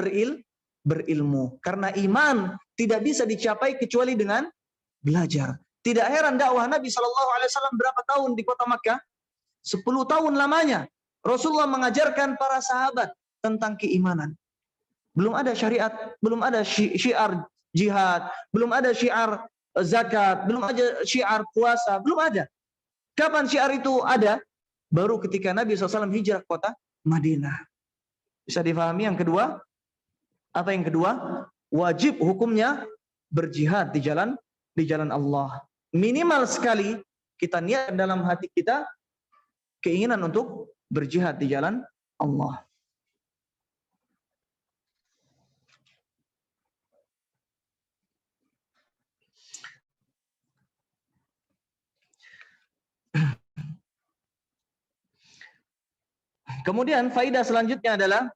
berilmu. Karena iman tidak bisa dicapai kecuali dengan belajar. Tidak heran dakwah Nabi SAW berapa tahun di kota Makkah? 10 tahun lamanya. Rasulullah mengajarkan para sahabat tentang keimanan. Belum ada syariat, belum ada syiar jihad, belum ada syiar zakat, belum ada syiar puasa, belum ada. Kapan syiar itu ada? Baru ketika Nabi SAW hijrah ke kota Madinah. Bisa difahami yang kedua? Apa yang kedua? Wajib hukumnya berjihad di jalan Allah. Minimal sekali kita niat dalam hati kita keinginan untuk berjihad di jalan Allah. Kemudian faidah selanjutnya adalah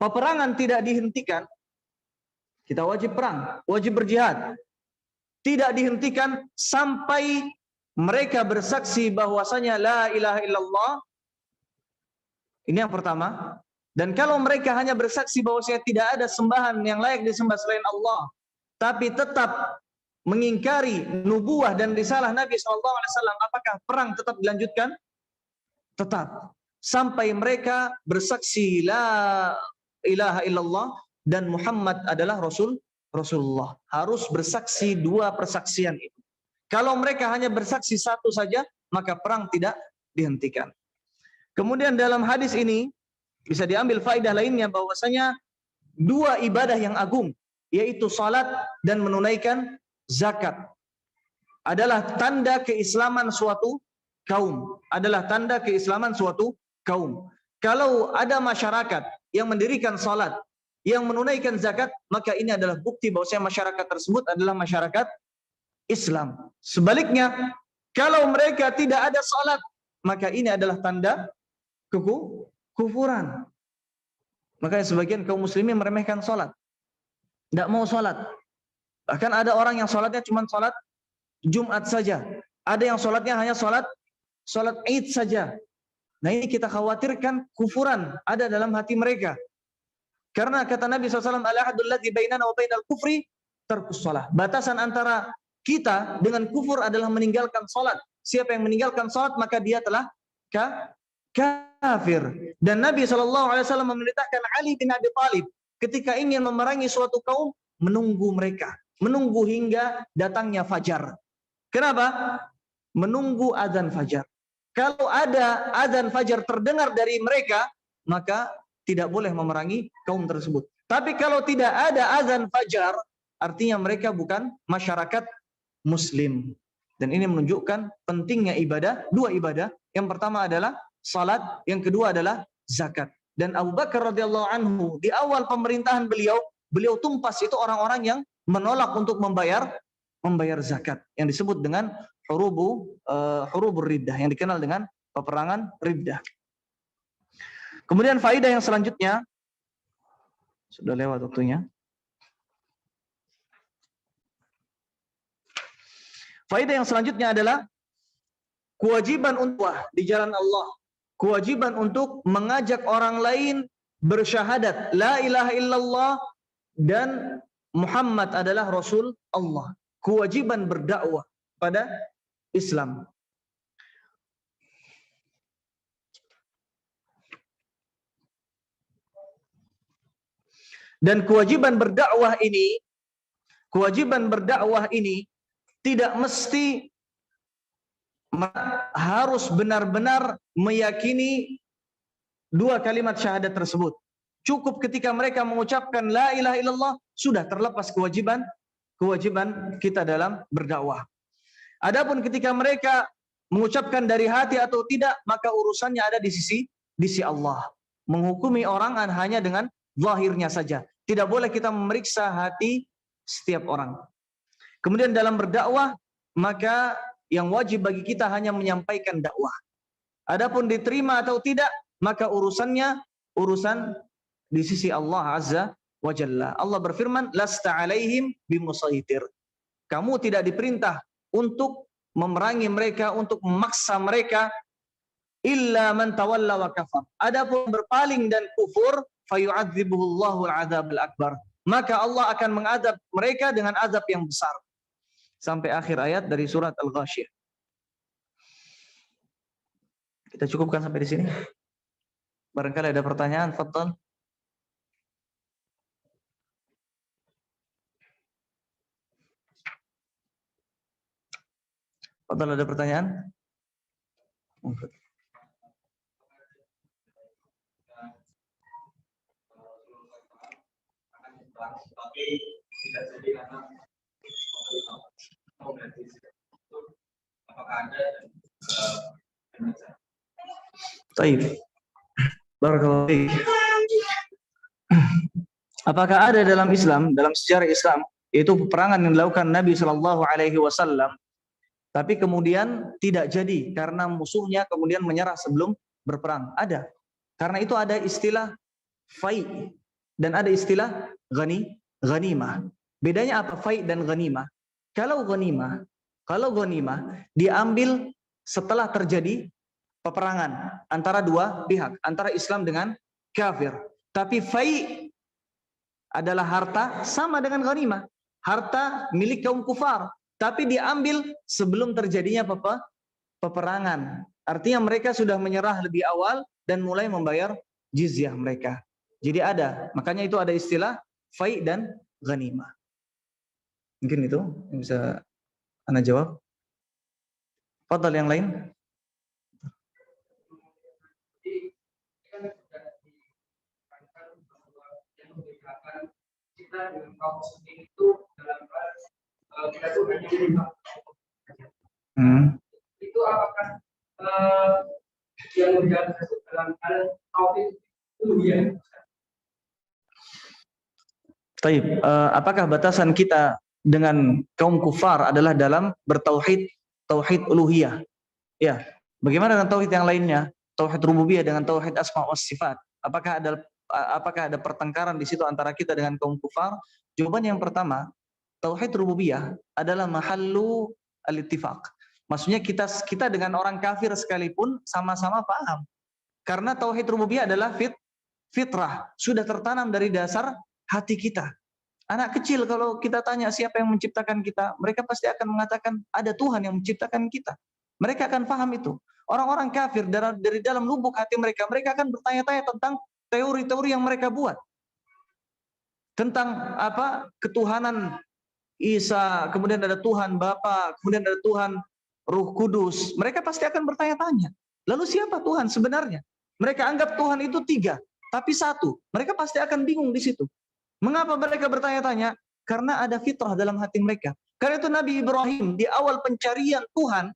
peperangan tidak dihentikan. Kita wajib perang, wajib berjihad. Tidak dihentikan sampai mereka bersaksi bahwasanya la ilaha illallah. Ini yang pertama. Dan kalau mereka hanya bersaksi bahwasanya tidak ada sembahan yang layak disembah selain Allah, tapi tetap mengingkari nubuah dan risalah Nabi SAW, apakah perang tetap dilanjutkan? Tetap. Sampai mereka bersaksi la ilaha illallah dan Muhammad adalah Rasulullah. Harus bersaksi 2 persaksian itu. Kalau mereka hanya bersaksi 1 saja, maka perang tidak dihentikan. Kemudian dalam hadis ini bisa diambil faedah lainnya bahwasanya 2 ibadah yang agung, yaitu salat dan menunaikan zakat, adalah tanda keislaman suatu kaum. Adalah tanda keislaman suatu kaum. Kalau ada masyarakat yang mendirikan salat, yang menunaikan zakat, maka ini adalah bukti bahwasanya masyarakat tersebut adalah masyarakat Islam. Sebaliknya, kalau mereka tidak ada salat, maka ini adalah tanda kufuran. Makanya sebagian kaum muslimin meremehkan salat. Tidak mau salat. Bahkan ada orang yang salatnya cuma salat Jumat saja. Ada yang salatnya hanya salat Id saja. Nah, ini kita khawatirkan kufuran ada dalam hati mereka. Karena kata Nabi SAW, al-ahadul ladzi bainana wa bainal kufri tarkus shalah. Batasan antara kita dengan kufur adalah meninggalkan salat. Siapa yang meninggalkan salat maka dia telah kafir. Dan Nabi SAW memerintahkan Ali bin Abi Thalib ketika ingin memerangi suatu kaum, menunggu mereka, menunggu hingga datangnya fajar. Kenapa? Menunggu azan fajar. Kalau ada azan fajar terdengar dari mereka, maka tidak boleh memerangi kaum tersebut. Tapi kalau tidak ada azan fajar, artinya mereka bukan masyarakat muslim. Dan ini menunjukkan pentingnya ibadah, 2 ibadah. Yang pertama adalah salat, yang kedua adalah zakat. Dan Abu Bakar radhiyallahu anhu di awal pemerintahan beliau tumpas itu orang-orang yang menolak untuk membayar zakat, yang disebut dengan hurubur riddah, yang dikenal dengan peperangan riddah. Kemudian faidah yang selanjutnya, sudah lewat waktunya. Faedah yang selanjutnya adalah kewajiban untuk di jalan Allah. Kewajiban untuk mengajak orang lain bersyahadat la ilaha illallah dan Muhammad adalah Rasul Allah. Kewajiban berdakwah pada Islam. Dan kewajiban berdakwah ini tidak mesti harus benar-benar meyakini dua kalimat syahadat tersebut. Cukup ketika mereka mengucapkan la ilaha illallah, sudah terlepas kewajiban kita dalam berdakwah. Adapun ketika mereka mengucapkan dari hati atau tidak, maka urusannya ada di sisi Allah. Menghukumi orang hanya dengan zahirnya saja. Tidak boleh kita memeriksa hati setiap orang. Kemudian dalam berdakwah, maka yang wajib bagi kita hanya menyampaikan dakwah. Adapun diterima atau tidak, maka urusan di sisi Allah Azza wa Jalla. Allah berfirman, "Lasta 'alaihim bimusaitir." Kamu tidak diperintah untuk memerangi mereka, untuk memaksa mereka, illa man tawalla wa kafar. Adapun berpaling dan kufur, fayu'adzibuhullahu al-'adzabal akbar. Maka Allah akan mengadab mereka dengan azab yang besar. Sampai akhir ayat dari surat Al-Ghasyiyah. Kita cukupkan sampai di sini. Barangkali ada pertanyaan, fadhal. Fadhal, ada pertanyaan? Tapi tidak jadi karena apakah ada Taib. Barakallahu fiik. Apakah ada dalam Islam, dalam sejarah Islam, yaitu peperangan yang dilakukan Nabi Shallallahu Alaihi Wasallam, tapi kemudian tidak jadi karena musuhnya kemudian menyerah sebelum berperang? Ada. Karena itu ada istilah fai dan ada istilah ghanimah. Bedanya apa fai dan ghanimah? Kalau ghanimah diambil setelah terjadi peperangan antara dua pihak, antara Islam dengan kafir. Tapi fai adalah harta sama dengan ghanimah, harta milik kaum kufar, tapi diambil sebelum terjadinya peperangan. Artinya mereka sudah menyerah lebih awal dan mulai membayar jizyah mereka. Jadi ada, makanya itu ada istilah fai dan ghanimah. Mungkin itu yang bisa Anda jawab. Fadhal yang lain. Kita dengan kaum muslimin itu dalam kita itu hanya itu apakah yang berjalan dalam hal tauhid uluhiyah? Taib, apakah batasan kita dengan kaum kufar adalah dalam bertauhid uluhiyah? Ya, bagaimana dengan tauhid yang lainnya? Tauhid rububiyah dengan tauhid asma wa sifat. Apakah ada pertengkaran di situ antara kita dengan kaum kufar? Jawaban yang pertama, tauhid rububiyah adalah mahallu al-ittifaq. Maksudnya kita dengan orang kafir sekalipun sama-sama paham. Karena tauhid rububiyah adalah fitrah, sudah tertanam dari dasar hati kita. Anak kecil kalau kita tanya siapa yang menciptakan kita, mereka pasti akan mengatakan ada Tuhan yang menciptakan kita. Mereka akan paham itu. Orang-orang kafir dari dalam lubuk hati mereka akan bertanya-tanya tentang teori-teori yang mereka buat. Tentang apa? Ketuhanan Isa, kemudian ada Tuhan Bapa, kemudian ada Tuhan Ruh Kudus. Mereka pasti akan bertanya-tanya. Lalu siapa Tuhan sebenarnya? Mereka anggap Tuhan itu 3, tapi 1. Mereka pasti akan bingung di situ. Mengapa mereka bertanya-tanya? Karena ada fitrah dalam hati mereka. Karena itu Nabi Ibrahim di awal pencarian Tuhan,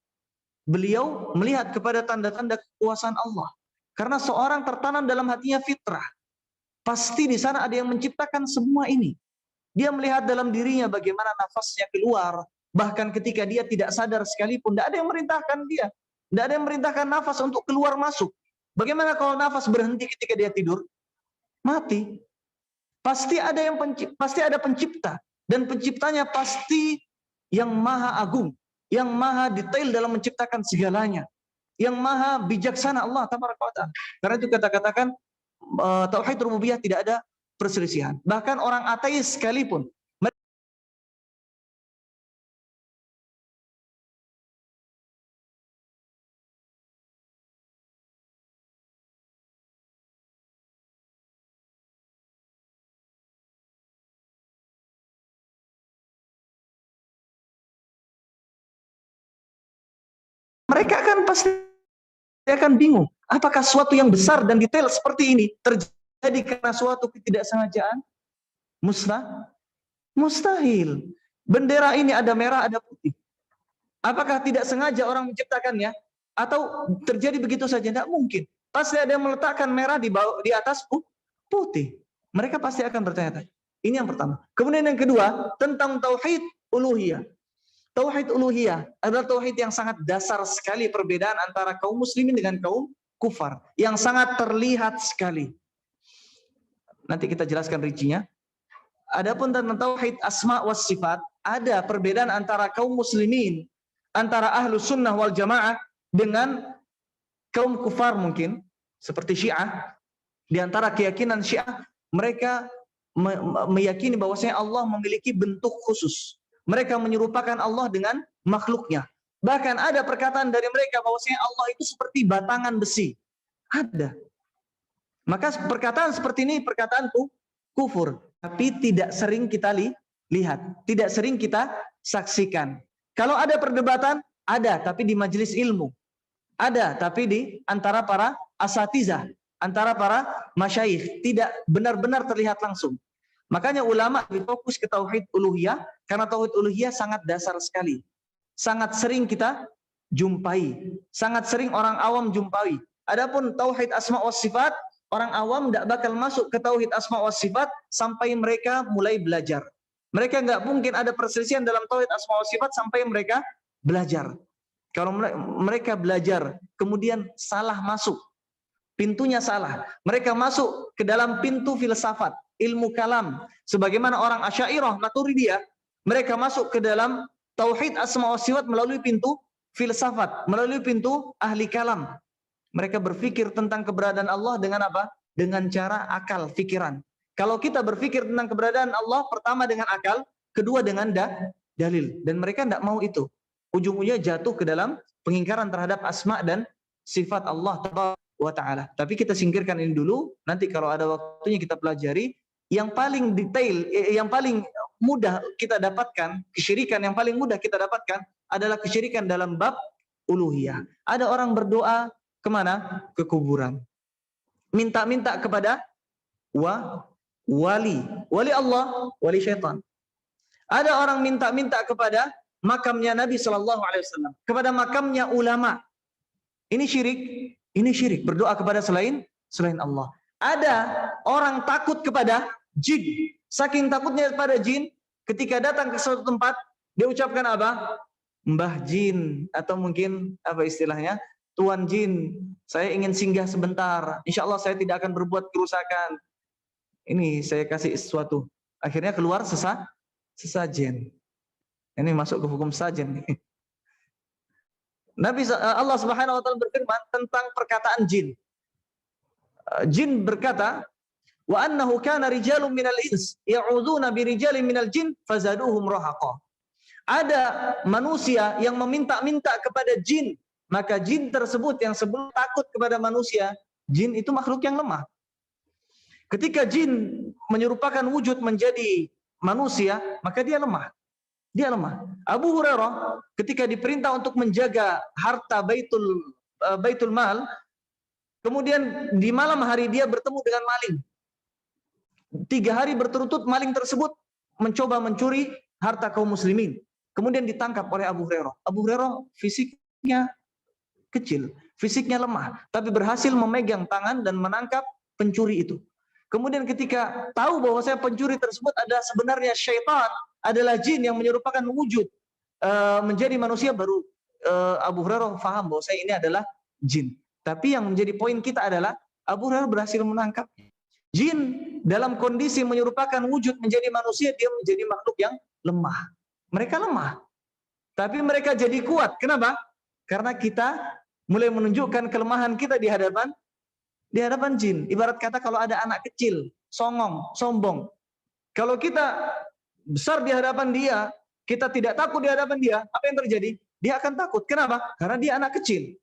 beliau melihat kepada tanda-tanda kekuasaan Allah. Karena seorang tertanam dalam hatinya fitrah. Pasti di sana ada yang menciptakan semua ini. Dia melihat dalam dirinya bagaimana nafasnya keluar. Bahkan ketika dia tidak sadar sekalipun, tidak ada yang merintahkan dia. Tidak ada yang merintahkan nafas untuk keluar masuk. Bagaimana kalau nafas berhenti ketika dia tidur? Mati. Pasti ada pencipta, dan penciptanya pasti yang maha agung. yang maha detail dalam menciptakan segalanya, yang maha bijaksana Allah tabaraka wa ta'ala. Karena itu katakan tauhid rububiyah tidak ada perselisihan. Bahkan orang ateis sekalipun mereka kan pasti akan bingung, apakah suatu yang besar dan detail seperti ini terjadi karena suatu ketidaksengajaan? Mustahil. Bendera ini ada merah, ada putih. Apakah tidak sengaja orang menciptakannya? Atau terjadi begitu saja? Tidak mungkin. Pasti ada yang meletakkan merah di atas putih. Mereka pasti akan bertanya-tanya. Ini yang pertama. Kemudian yang kedua, tentang tauhid uluhiyah. Tauhid uluhiyah adalah tauhid yang sangat dasar sekali, perbedaan antara kaum muslimin dengan kaum kufar, yang sangat terlihat sekali. Nanti kita jelaskan rincinya. Adapun tentang tauhid asma was sifat, ada perbedaan antara kaum muslimin, antara ahlu sunnah wal jamaah dengan kaum kufar mungkin, seperti Syiah. Di antara keyakinan Syiah, mereka meyakini bahwasanya Allah memiliki bentuk khusus. Mereka menyerupakan Allah dengan makhluknya. Bahkan ada perkataan dari mereka bahwasanya Allah itu seperti batangan besi. Ada. Maka perkataan seperti ini perkataan kufur. Tapi tidak sering kita lihat. Tidak sering kita saksikan. Kalau ada perdebatan, ada. Tapi di majelis ilmu. Ada. Tapi di antara para asatizah. Antara para masyayikh. Tidak benar-benar terlihat langsung. Makanya ulama lebih fokus ke tauhid uluhiyah, karena tauhid uluhiyah sangat dasar sekali. Sangat sering kita jumpai. Sangat sering orang awam jumpai. Adapun tauhid asma wa sifat, orang awam tidak bakal masuk ke tauhid asma wa sifat sampai mereka mulai belajar. Mereka nggak mungkin ada perselisihan dalam tauhid asma wa sifat sampai mereka belajar. Kalau mereka belajar, kemudian salah masuk. Pintunya salah. Mereka masuk ke dalam pintu filsafat, ilmu kalam. Sebagaimana orang Asy'ariyah, Maturidiyah, mereka masuk ke dalam tauhid asma wa sifat melalui pintu filsafat, melalui pintu ahli kalam. Mereka berpikir tentang keberadaan Allah dengan apa? Dengan cara akal, pikiran. Kalau kita berpikir tentang keberadaan Allah, pertama dengan akal, kedua dengan dalil. Dan mereka tidak mau itu. Ujung-ujungnya jatuh ke dalam pengingkaran terhadap asma dan sifat Allah wa ta'ala. Tapi kita singkirkan ini dulu, nanti kalau ada waktunya kita pelajari. Yang paling detail, yang paling mudah kita dapatkan, kesyirikan yang paling mudah kita dapatkan adalah kesyirikan dalam bab uluhiyah. Ada orang berdoa kemana? Ke kuburan. Minta-minta kepada wali Allah, wali syaitan. Ada orang minta-minta kepada makamnya Nabi SAW, kepada makamnya ulama. Ini syirik, berdoa kepada selain Allah. Ada orang takut kepada jin. Saking takutnya kepada jin, ketika datang ke suatu tempat, dia ucapkan apa? Mbah jin, atau mungkin apa istilahnya? Tuan jin, saya ingin singgah sebentar. Insya Allah saya tidak akan berbuat kerusakan. Ini saya kasih sesuatu. Akhirnya keluar sesajen. Ini masuk ke hukum sajen. Allah Subhanahu wa taala berfirman tentang perkataan jin. Jin berkata, wa annahu kana rijalun minal ins ya'udzuna birijalin minal jin fazaduhum rahaqa. Ada manusia yang meminta-minta kepada jin, maka jin tersebut yang sebelum takut kepada manusia, jin itu makhluk yang lemah. Ketika jin menyerupakan wujud menjadi manusia, maka dia lemah. Dia lemah. Abu Hurairah ketika diperintah untuk menjaga harta baitul mal, kemudian di malam hari dia bertemu dengan maling. 3 hari berturut-turut maling tersebut mencoba mencuri harta kaum muslimin. Kemudian ditangkap oleh Abu Hurairah. Abu Hurairah fisiknya kecil, fisiknya lemah, tapi berhasil memegang tangan dan menangkap pencuri itu. Kemudian ketika tahu bahwa saya pencuri tersebut adalah sebenarnya syaitan, adalah jin yang menyerupakan wujud menjadi manusia, baru Abu Hurairah faham bahwa saya ini adalah jin. Tapi yang menjadi poin kita adalah Abu Hurairah berhasil menangkap jin dalam kondisi menyerupakan wujud menjadi manusia, dia menjadi makhluk yang lemah. Mereka lemah. Tapi mereka jadi kuat. Kenapa? Karena kita mulai menunjukkan kelemahan kita di hadapan jin. Ibarat kata kalau ada anak kecil, songong, sombong. Kalau kita besar di hadapan dia, kita tidak takut di hadapan dia, apa yang terjadi? Dia akan takut. Kenapa? Karena dia anak kecil.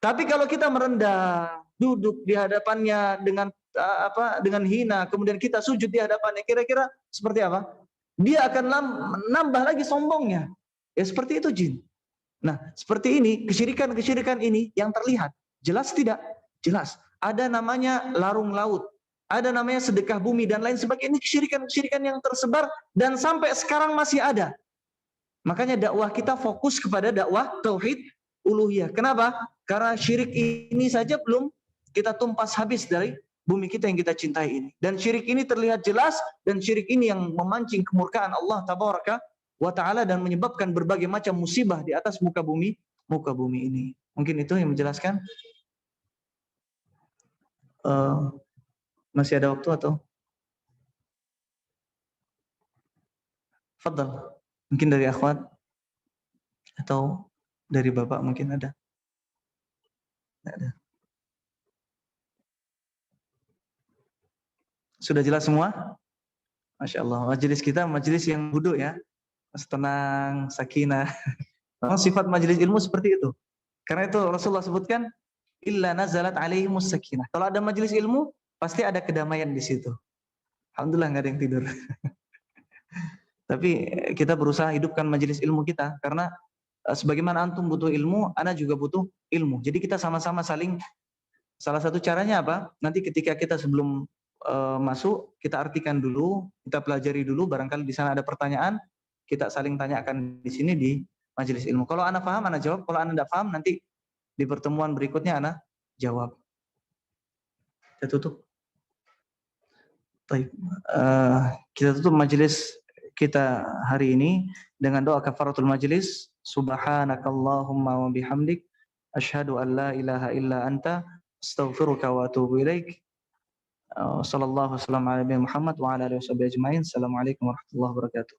Tapi kalau kita merendah, duduk di hadapannya dengan hina, kemudian kita sujud di hadapannya, kira-kira seperti apa? Dia akan nambah lagi sombongnya. Ya seperti itu jin. Nah, seperti ini, kesyirikan ini yang terlihat. Jelas tidak? Jelas. Ada namanya larung laut, ada namanya sedekah bumi dan lain sebagainya. Ini kesyirikan yang tersebar dan sampai sekarang masih ada. Makanya dakwah kita fokus kepada dakwah tauhid uluhiyah. Kenapa? Karena syirik ini saja belum kita tumpas habis dari bumi kita yang kita cintai ini. Dan syirik ini terlihat jelas, dan syirik ini yang memancing kemurkaan Allah tabaraka wa ta'ala dan menyebabkan berbagai macam musibah di atas muka bumi ini. Mungkin itu yang menjelaskan. Masih ada waktu atau? Fadal. Mungkin dari akhwat atau dari bapak mungkin ada. Tidak ada. Sudah jelas semua? Masya Allah. Majelis kita majelis yang duduk ya. Tenang, sakinah. Memang sifat majelis ilmu seperti itu. Karena itu Rasulullah sebutkan illa nazalat alaihimus sakinah. Kalau ada majelis ilmu pasti ada kedamaian di situ. Alhamdulillah nggak ada yang tidur. Tapi kita berusaha hidupkan majelis ilmu kita karena sebagaimana antum butuh ilmu, ana juga butuh ilmu. Jadi kita sama-sama saling. Salah satu caranya apa? Nanti ketika kita sebelum masuk, kita artikan dulu, kita pelajari dulu. Barangkali di sana ada pertanyaan, kita saling tanyakan di sini di majelis ilmu. Kalau ana paham, ana jawab. Kalau ana tidak paham, nanti di pertemuan berikutnya ana jawab. Kita tutup. Baik. Kita tutup majelis kita hari ini dengan doa kafaratul majelis. Subhanakallahumma wa bihamdik asyhadu an la ilaha illa anta astaghfiruka wa atubu ilaik. Sallallahu alaihi wasallam ala Muhammad wa ala alihi wasallam ajmain. Assalamualaikum warahmatullahi wabarakatuh.